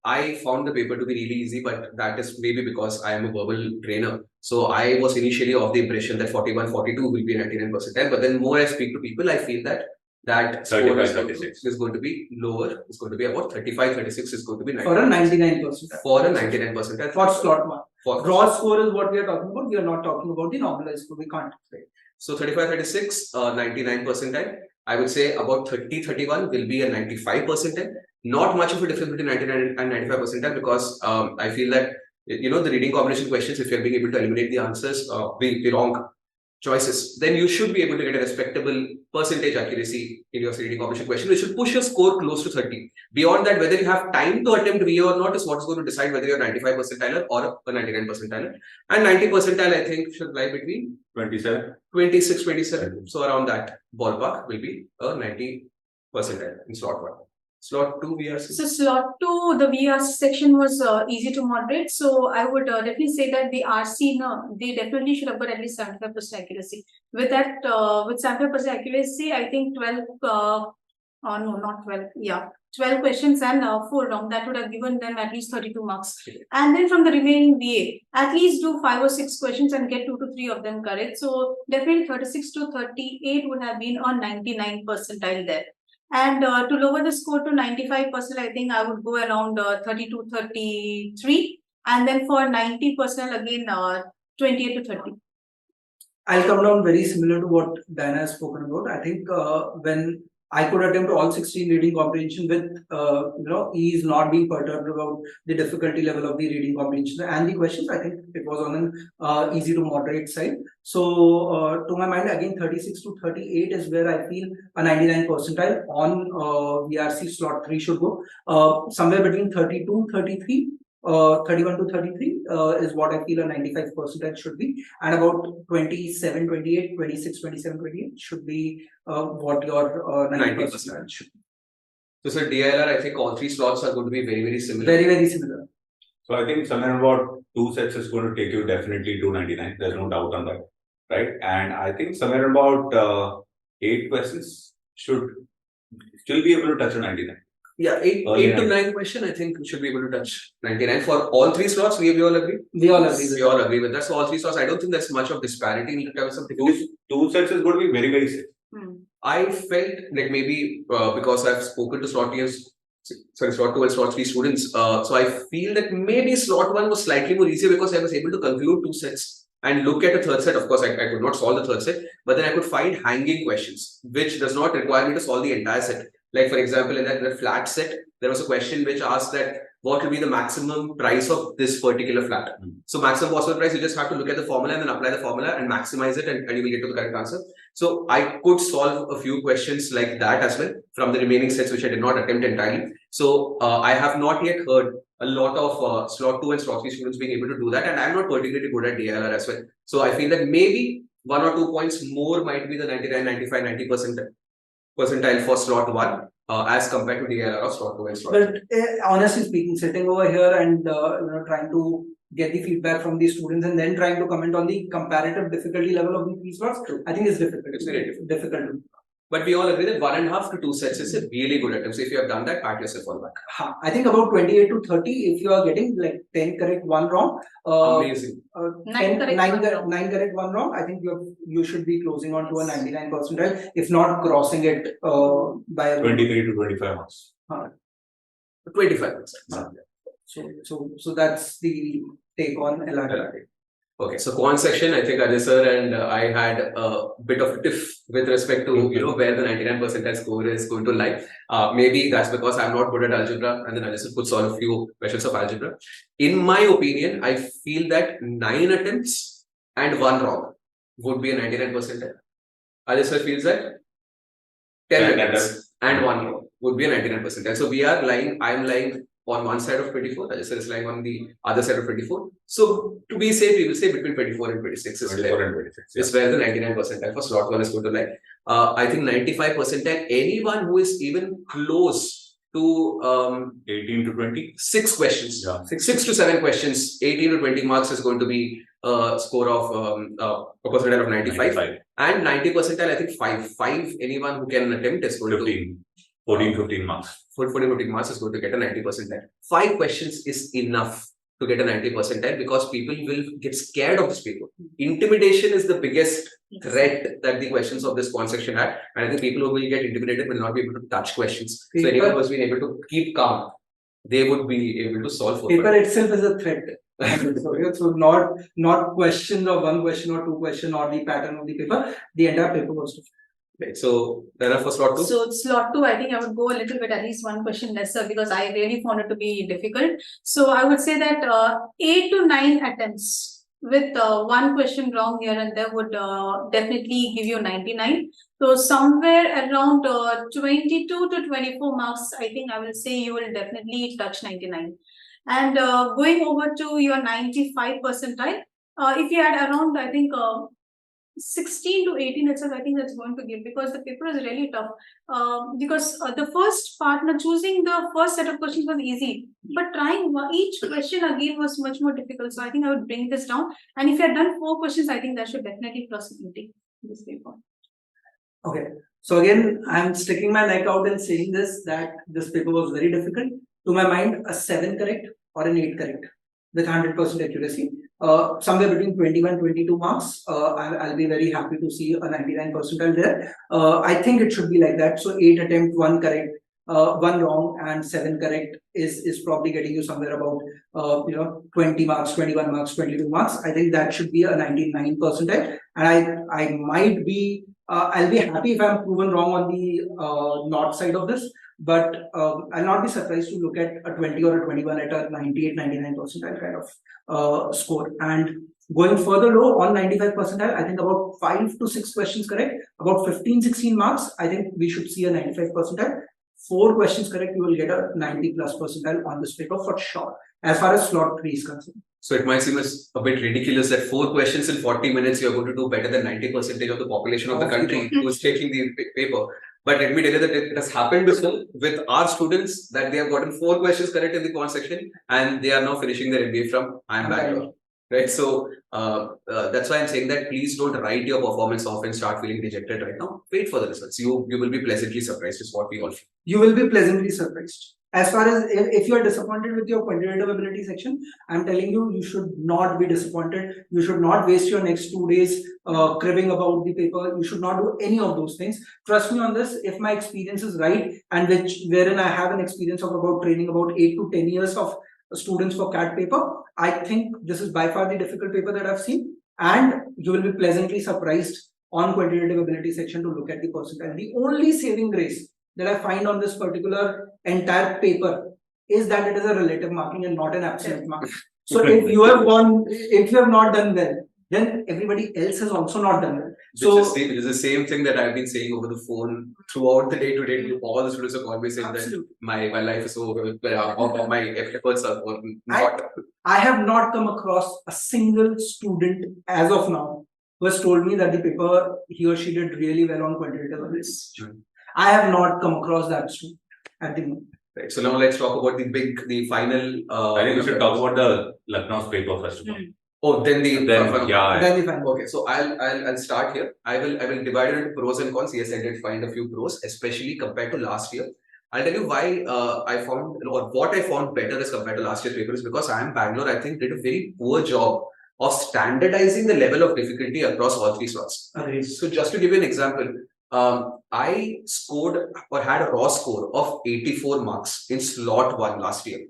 Speaker 1: I found the paper to be really easy, but that is maybe because I am a verbal trainer. So I was initially of the impression that 41, 42 will be 99 percentile. But then more I speak to people, I feel that
Speaker 2: 35, 36
Speaker 1: is going to be lower. It's going to be about 35, 36 is going to be 99%.
Speaker 4: For a 99%.
Speaker 1: For a 99%.
Speaker 4: For Slot-1. For gross score is what we are talking about. We are not talking about the normalized score. We can't. Right?
Speaker 1: So 35, 36, 99 percentile. I would say about 30, 31 will be a 95 percentile. Not much of a difference between 99 and 95 percentile because I feel that, the reading combination questions, if you're being able to eliminate the answers, the wrong choices, then you should be able to get a respectable percentage accuracy in your reading combination question, which should push your score close to 30. Beyond that, whether you have time to attempt VA or not is what's going to decide whether you're 95 percentile or a 99 percentile. And 90 percentile, I think, should lie between
Speaker 2: 27,
Speaker 1: 26, 27. So around that ballpark will be a 90 percentile in Slot-1. Slot-2 VRC.
Speaker 3: So Slot-2, the VRC section was easy to moderate. So I would definitely say that the RC, they definitely should have got at least 75% accuracy. With that, with 75% accuracy, I think 12, no, not 12, yeah, 12 questions and 4 wrong. That would have given them at least 32 marks. And then from the remaining VA, at least do 5 or 6 questions and get 2 to 3 of them correct. So definitely 36 to 38 would have been on 99 percentile there. And to lower the score to 95%, I think I would go around 32, 33. And then for 90% again, 28 to 30.
Speaker 4: I'll come down very similar to what Diana has spoken about. I think when I could attempt all 16 reading comprehension with ease, not being perturbed about the difficulty level of the reading comprehension and the questions. I think it was on an easy to moderate side. So to my mind, again, 36 to 38 is where I feel a 99 percentile on VRC Slot-3 should go. Somewhere between 32, 33. 31 to 33 is what I feel a 95 percentile should be, and about 27, 28, 26, 27, 28 should be what your 90 percentile should be.
Speaker 1: So, DILR, I think all 3 slots are going to be very, very similar.
Speaker 4: Very, very similar.
Speaker 2: So I think somewhere about 2 sets is going to take you definitely to 99. There's no doubt on that, right? And I think somewhere about 8 questions should still be able to touch a 99.
Speaker 1: Yeah, 8 to 9 question, I think we should be able to touch 99 for all 3 slots. We all agree?
Speaker 4: We all agree.
Speaker 1: We all agree with that. So all 3 slots, I don't think there's much of disparity in terms of
Speaker 2: 2 sets is going to be very, very safe.
Speaker 1: I felt like maybe because I've spoken to Slot-2 and Slot-3 students, so I feel that maybe Slot-1 was slightly more easier because I was able to conclude 2 sets and look at a third set. Of course, I could not solve the third set, but then I could find hanging questions, which does not require me to solve the entire set. Like for example, in that flat set, there was a question which asked that what will be the maximum price of this particular flat. So maximum possible price, you just have to look at the formula and then apply the formula and maximize it and you will get to the correct answer. So I could solve a few questions like that as well from the remaining sets, which I did not attempt entirely. So I have not yet heard a lot of Slot-2 and Slot-3 students being able to do that, and I'm not particularly good at DLR as well. So I feel that maybe 1 or 2 points more might be the 99, 95, 90 percentile for Slot-1 as compared to DLR of Slot-2 and Slot-3.
Speaker 4: But honestly speaking, sitting over here and trying to get the feedback from the students and then trying to comment on the comparative difficulty level of the 3 slots, I think it's difficult.
Speaker 1: It's very
Speaker 4: difficult.
Speaker 1: But we all agree that 1.5 to 2 sets is a really good attempt. So if you have done that, pat yourself on the back.
Speaker 4: I think about 28 to 30, if you are getting like 10 correct, 1 wrong.
Speaker 1: Amazing.
Speaker 3: 9
Speaker 4: correct, 1 wrong. I think you should be closing on to a 99 percentile, if not crossing it by
Speaker 2: 23 to 25 marks.
Speaker 1: 25%.
Speaker 4: So that's the take on LRT.
Speaker 1: Okay, so quant section, I think Ajay sir and I had a bit of a tiff with respect to where the 99 percentile score is going to lie. Maybe that's because I'm not good at algebra, and then Ajay sir could solve a few questions of algebra. In my opinion, I feel that 9 attempts and 1 wrong would be a 99 percentile. Ajay sir feels that 10 attempts and 1 wrong would be a 99 percentile. So we are lying. I'm lying on one side of 24, Ajay sir is lying on the other side of 24. So to be safe, we will say between 24 and 26 is where the 99 percentile for Slot-1 is going to lie. I think 95 percentile, anyone who is even close to
Speaker 2: 18 to 20?
Speaker 1: 6 questions,
Speaker 2: yeah.
Speaker 1: 6 to 7 questions, 18 to 20 marks is going to be a score of a percentile of 95. And 90 percentile, I think 5. Anyone who can attempt is going
Speaker 2: 15. 14-15 marks.
Speaker 1: 14-15 marks is going to get a 90 percentile. 5 questions is enough to get a 90 percentile because people will get scared of this paper. Intimidation is the biggest threat that the questions of this quant section had. And I think people who will get intimidated will not be able to touch questions. So anyone who has been able to keep calm, they would be able to solve.
Speaker 4: Paper itself is a threat. So not question or 1 question or 2 question or the pattern of the paper. The entire paper was different.
Speaker 1: Okay, so enough for Slot-2?
Speaker 3: So Slot-2, I think I would go a little bit, at least 1 question lesser, because I really found it to be difficult. So I would say that 8 to 9 attempts with 1 question wrong here and there would definitely give you 99. So somewhere around 22 to 24 marks, I think I will say you will definitely touch 99. And going over to your 95 percentile, if you had around, I think, 16 to 18 itself, I think that's going to give, because the paper is really tough. Because the first partner, choosing the first set of questions was easy, but trying each question again was much more difficult. So I think I would bring this down. And if you had done 4 questions, I think that should definitely cross 90 this paper.
Speaker 4: Okay. So again, I'm sticking my neck out and saying this, that this paper was very difficult. To my mind, a 7 correct or an 8 correct with 100% accuracy. Somewhere between 21, 22 marks. I'll be very happy to see a 99 percentile there. I think it should be like that. So 8 attempt, 1 correct, 1 wrong, and 7 correct is probably getting you somewhere about 20 marks, 21 marks, 22 marks. I think that should be a 99 percentile. And I might be I'll be happy if I'm proven wrong on the not side of this. But I'll not be surprised to look at a 20 or a 21 at a 98, 99 percentile kind of score. And going further low on 95 percentile, I think about 5 to 6 questions correct, about 15, 16 marks, I think we should see a 95 percentile. 4 questions correct, you will get a 90 plus percentile on this paper for sure, as far as Slot-3 is concerned.
Speaker 1: So it might seem a bit ridiculous that 4 questions in 40 minutes, you're going to do better than 90% of the population of the country who is taking the paper. But let me tell you that it has happened before with our students that they have gotten 4 questions correct in the quant section and they are now finishing their MBA from Bangalore. Right, so that's why I'm saying that please don't write your performance off and start feeling rejected right now. Wait for the results. You will be pleasantly surprised, is what we all feel.
Speaker 4: You will be pleasantly surprised. As far as if you are disappointed with your quantitative ability section, I'm telling you, you should not be disappointed. You should not waste your next 2 days cribbing about the paper. You should not do any of those things. Trust me on this. If my experience is right, and wherein I have an experience of about training about 8 to 10 years of students for CAT paper, I think this is by far the difficult paper that I've seen, and you will be pleasantly surprised on quantitative ability section to look at the percentile. The only saving grace that I find on this particular entire paper is that it is a relative marking and not an absolute mark. So if you have not done well, then everybody else has also not done well. So
Speaker 1: it is the same thing that I've been saying over the phone throughout the day. All the students have always saying that my life is over, my efforts are not.
Speaker 4: I have not come across a single student as of now who has told me that the paper he or she did really well on quantitative ability. I have not come across that student at the moment.
Speaker 1: Right. So now let's talk about the final.
Speaker 2: I think we should talk about the Lucknow's paper first of all.
Speaker 1: Oh, then the
Speaker 2: final.
Speaker 1: Okay, so I'll start here. I will divide it into pros and cons. Yes, I did find a few pros, especially compared to last year. I'll tell you why I found, or what I found better as compared to last year's paper is because Bangalore, I think, did a very poor job of standardizing the level of difficulty across all 3 slots.
Speaker 4: Okay.
Speaker 1: So just to give you an example, I scored or had a raw score of 84 marks in Slot-1 last year.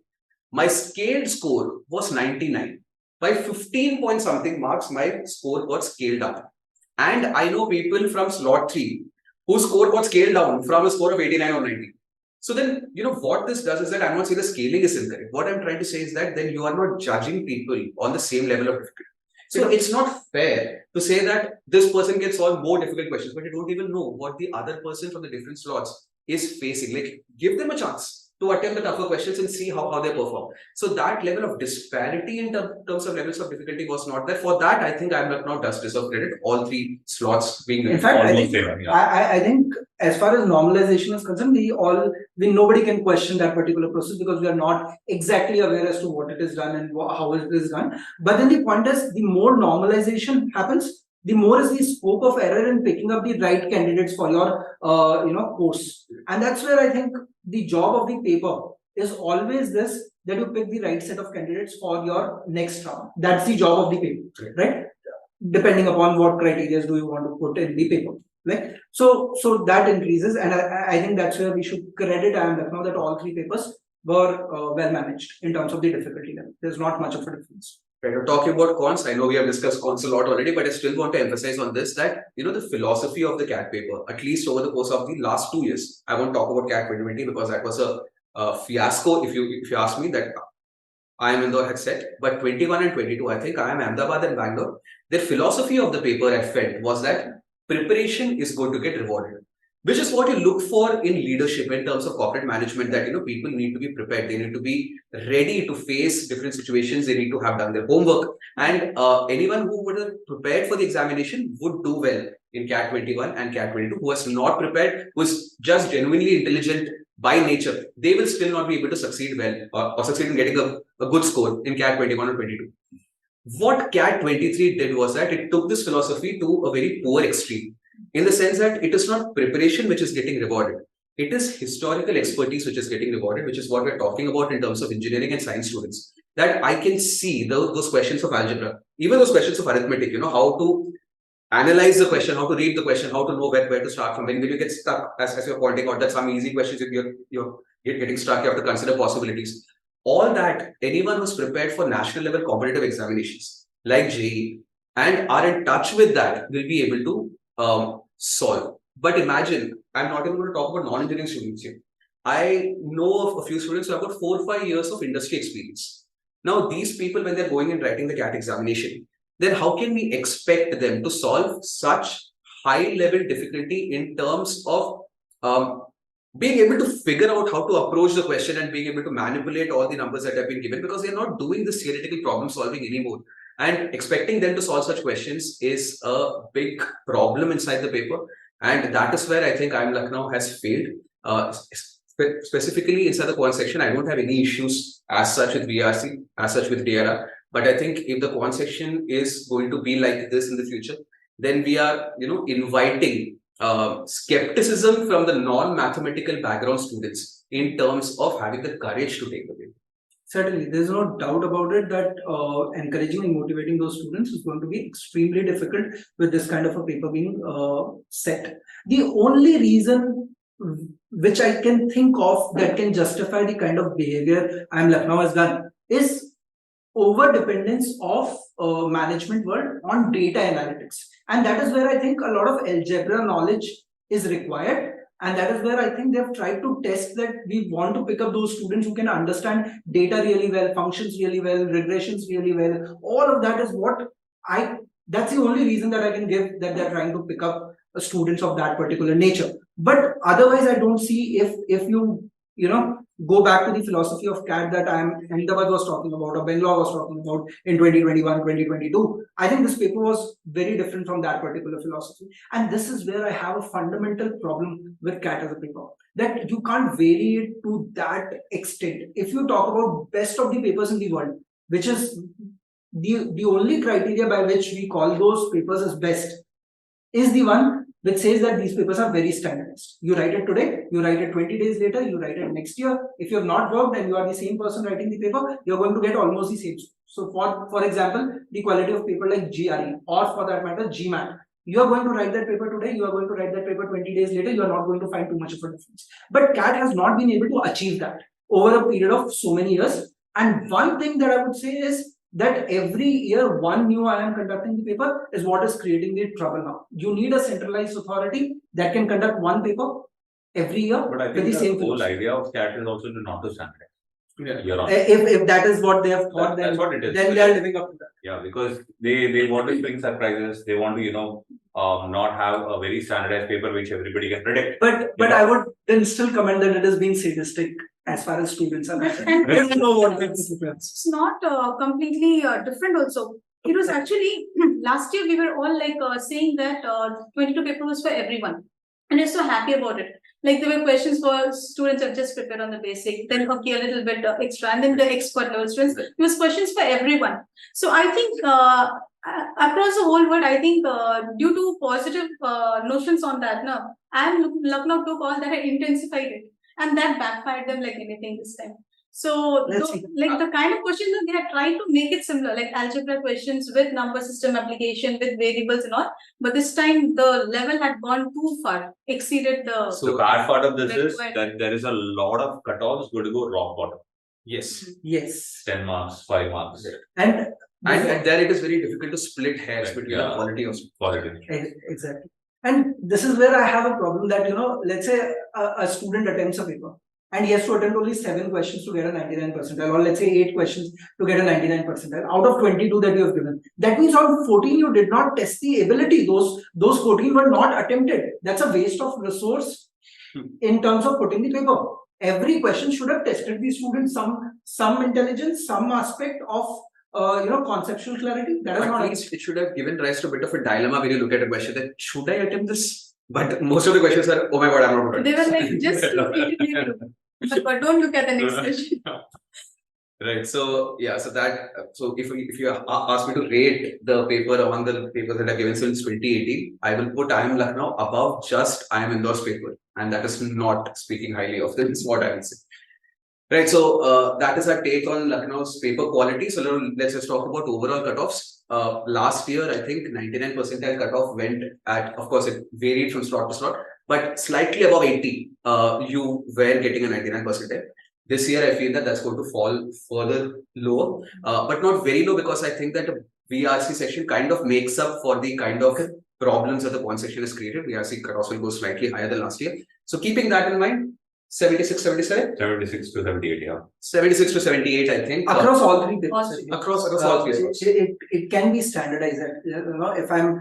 Speaker 1: My scaled score was 99. By 15 point something marks, my score got scaled up. And I know people from Slot-3 whose score got scaled down from a score of 89 or 90. So then, what this does is that I'm not saying the scaling is incorrect. What I'm trying to say is that then you are not judging people on the same level of difficulty. So it's not fair to say that this person can solve more difficult questions, but you don't even know what the other person from the different slots is facing. Like, give them a chance to attempt the tougher questions and see how they perform. So that level of disparity in terms of levels of difficulty was not there. For that, I think IMLUCKNOW does deserve credit. All 3 slots being
Speaker 4: in fact, I think as far as normalization is concerned, nobody can question that particular process because we are not exactly aware as to what it is done and how it is done. But then the point is, the more normalization happens, the more is the scope of error in picking up the right candidates for your course. And that's where I think the job of the paper is always this, that you pick the right set of candidates for your next round. That's the job of the paper, right? Depending upon what criteria do you want to put in the paper. Right? So that increases, and I think that's where we should credit IMLUCKNOW that all 3 papers were well managed in terms of the difficulty level. There's not much of a difference.
Speaker 1: Right. We're talking about cons. I know we have discussed cons a lot already, but I still want to emphasize on this that, the philosophy of the CAT paper, at least over the course of the last 2 years, I won't talk about CAT 2020 because that was a fiasco, if you ask me, that IIM Indore had set. But 21 and 22, I think IIM Ahmedabad and Bangalore, their philosophy of the paper I felt was that preparation is going to get rewarded, which is what you look for in leadership in terms of corporate management, that people need to be prepared, they need to be ready to face different situations, they need to have done their homework, and anyone who would have prepared for the examination would do well in CAT 21 and CAT 22. Who was not prepared, who is just genuinely intelligent by nature, they will still not be able to succeed well or succeed in getting a good score in CAT 21 or 22. What CAT 23 did was that it took this philosophy to a very poor extreme, in the sense that it is not preparation which is getting rewarded. It is historical expertise which is getting rewarded, which is what we're talking about in terms of engineering and science students. That I can see those questions of algebra, even those questions of arithmetic, how to analyze the question, how to read the question, how to know where to start from. When you get stuck, as you're pointing out, that some easy questions, you're getting stuck, you have to consider possibilities. All that, anyone who's prepared for national level competitive examinations like JEE and are in touch with that will be able to solve. But imagine, I'm not even going to talk about non-engineering students here. I know of a few students who have got 4 or 5 years of industry experience. Now, these people, when they're going and writing the CAT examination, then how can we expect them to solve such high level difficulty in terms of being able to figure out how to approach the question and being able to manipulate all the numbers that have been given, because they're not doing this theoretical problem solving anymore. And expecting them to solve such questions is a big problem inside the paper. And that is where I think IIM Lucknow has failed. Specifically inside the quant section, I don't have any issues as such with VRC, as such with DRR. But I think if the quant section is going to be like this in the future, then we are, inviting skepticism from the non-mathematical background students in terms of having the courage to take the paper.
Speaker 4: Certainly, there's no doubt about it that encouraging and motivating those students is going to be extremely difficult with this kind of a paper being set. The only reason which I can think of that can justify the kind of behavior IIM Lucknow has done is over dependence of management world on data analytics, and that is where I think a lot of algebra knowledge is required. And that is where I think they've tried to test that we want to pick up those students who can understand data really well, functions really well, regressions really well. All of that is what that's the only reason that I can give, that they're trying to pick up students of that particular nature. But otherwise, I don't see if you go back to the philosophy of CAT that Ahmedabad was talking about or Bangalore was talking about in 2021, 2022. I think this paper was very different from that particular philosophy. And this is where I have a fundamental problem with CAT as a paper, that you can't vary it to that extent. If you talk about best of the papers in the world, which is the only criteria by which we call those papers as best, is the one which says that these papers are very standardized. You write it today, you write it 20 days later, you write it next year. If you have not worked and you are the same person writing the paper, you're going to get almost the same. So for example, the quality of paper like GRE or for that matter GMAT, you are going to write that paper today, you are going to write that paper 20 days later, you are not going to find too much of a difference. But CAT has not been able to achieve that over a period of so many years. And one thing that I would say is that every year one new IIM conducting the paper is what is creating the trouble now. You need a centralized authority that can conduct one paper every year.
Speaker 2: But I think the whole idea of CAT is also to not to standardize.
Speaker 1: Yeah.
Speaker 4: If that is what they have thought,
Speaker 2: that's what it is.
Speaker 4: Then they are living up to that.
Speaker 2: Yeah, because they want to bring surprises. They want to not have a very standardized paper which everybody can predict.
Speaker 4: But I would then still comment that it is being sadistic as far as students are concerned. I don't know what that's.
Speaker 3: It's not completely different also. It was actually last year we were all like saying that 22 paper was for everyone, and we're so happy about it. Like there were questions for students who have just prepared on the basic, then okay, a little bit extra, and then the expert level students. There was questions for everyone. So I think across the whole world, I think due to positive notions on that, IIM Lucknow took all that and intensified it, and that backfired them like anything this time. So, like the kind of questions that they had tried to make it similar, like algebra questions with number system application, with variables and all. But this time the level had gone too far, exceeded the.
Speaker 2: So the bad part of this is that there is a lot of cutoffs going to go rock bottom.
Speaker 1: Yes.
Speaker 4: Yes.
Speaker 2: 10 marks, 5 marks.
Speaker 4: And
Speaker 1: there it is very difficult to split hairs between the quality of
Speaker 2: quality.
Speaker 4: Exactly. And this is where I have a problem that, let's say a student attempts a paper and he has to attempt only 7 questions to get a 99 percentile, or let's say 8 questions to get a 99 percentile out of 22 that you have given. That means out of 14 you did not test the ability. Those 14 were not attempted. That's a waste of resource in terms of putting the paper. Every question should have tested the student some intelligence, some aspect of conceptual clarity. That is not.
Speaker 1: At least it should have given rise to a bit of a dilemma when you look at a question that should I attempt this? But most of the questions are, oh my god, I'm not.
Speaker 3: They were like just to but don't look at the next question.
Speaker 1: Right. So yeah. So if you ask me to rate the paper among the papers that I've given since 2018, I will put IIM Lucknow above just IIM Indore's paper, and that is not speaking highly of them. Is what I will say. Right. So that is our take on Lucknow's paper quality. So let's just talk about overall cutoffs. Last year, I think 99 percentile cutoff went at, of course, it varied from slot to slot, but slightly above 80, you were getting a 99 percentile. This year, I feel that that's going to fall further lower, but not very low, because I think that the VRC section kind of makes up for the kind of problems that the quant section has created. VRC cutoffs will go slightly higher than last year. So keeping that in mind, 76, 77?
Speaker 2: 76 to 78, yeah.
Speaker 1: 76 to 78, I think.
Speaker 4: Across all 3 papers.
Speaker 1: Across all 3 papers.
Speaker 4: It can be standardized. If I'm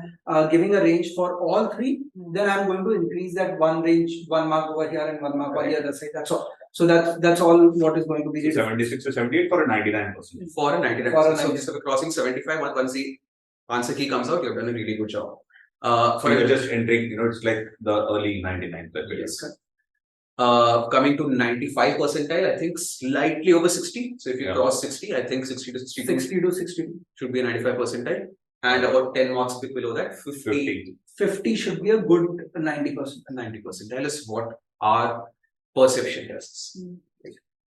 Speaker 4: giving a range for all 3, then I'm going to increase that one range, 1 mark over here and 1 mark on the other side. That's all. So that's all what is going to be.
Speaker 2: 76 to 78 for a 99%.
Speaker 1: For a 99%. So crossing 75, once the answer key comes out, you've done a really good job.
Speaker 2: So you're just entering, it's like the early 99th.
Speaker 1: Yes. Coming to 95 percentile, I think slightly over 60. So if you cross 60, I think 60 to 62.
Speaker 4: 60 to 62
Speaker 1: should be a 95 percentile. And about 10 marks below that,
Speaker 4: 50 should be a good 90%.
Speaker 1: 90 percentile is what our perception tells.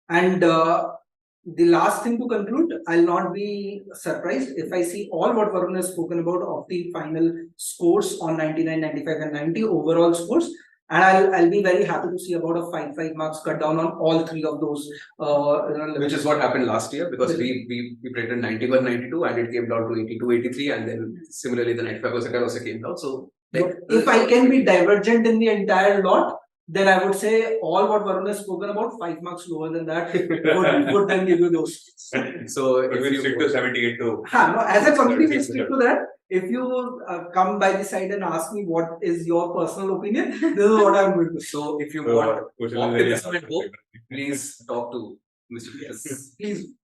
Speaker 4: And the last thing to conclude, I'll not be surprised if I see all what Varun has spoken about of the final scores on 99, 95 and 90 overall scores. And I'll be very happy to see about a 5 marks cut down on all three of those.
Speaker 1: Which is what happened last year, because we predicted 91, 92 and it came down to 82, 83, and then similarly the 95% also came down. So
Speaker 4: if I can be divergent in the entire lot, then I would say all what Varun has spoken about, 5 marks lower than that would then give you those.
Speaker 1: So
Speaker 2: if you stick to 78 to...
Speaker 4: No, as a company, we stick to that. If you come by the side and ask me what is your personal opinion, this is what I'm going to.
Speaker 1: So if you want optimism and hope, please talk to Mr. Yes.
Speaker 4: Please.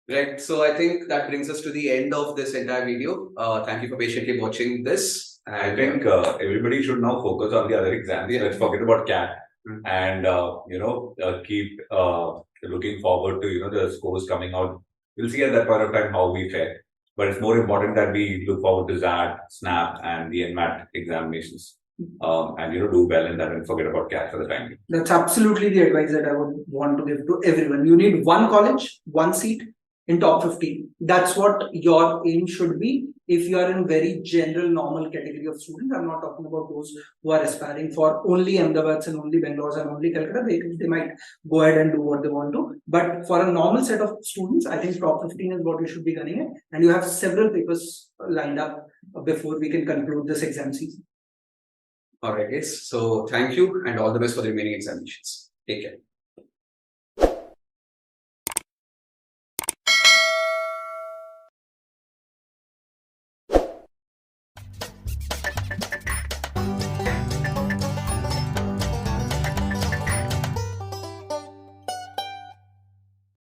Speaker 1: Right. So I think that brings us to the end of this entire video. Thank you for patiently watching this.
Speaker 2: And I think everybody should now focus on the other exams. Let's forget about CAT and keep looking forward to the scores coming out. We'll see at that point of time how we fare. But it's more important that we look forward to ZAT, SNAP, and the NMAT examinations. And do well in that and forget about CAT for the time.
Speaker 4: That's absolutely the advice that I would want to give to everyone. You need one college, one seat in top 15. That's what your aim should be. If you are in very general, normal category of students, I'm not talking about those who are aspiring for only Ahmedabads and only Bangalore's and only Calcutta. They might go ahead and do what they want to. But for a normal set of students, I think top 15 is what you should be gunning at. And you have several papers lined up before we can conclude this exam season.
Speaker 1: All right, guys. So thank you and all the best for the remaining examinations. Take care.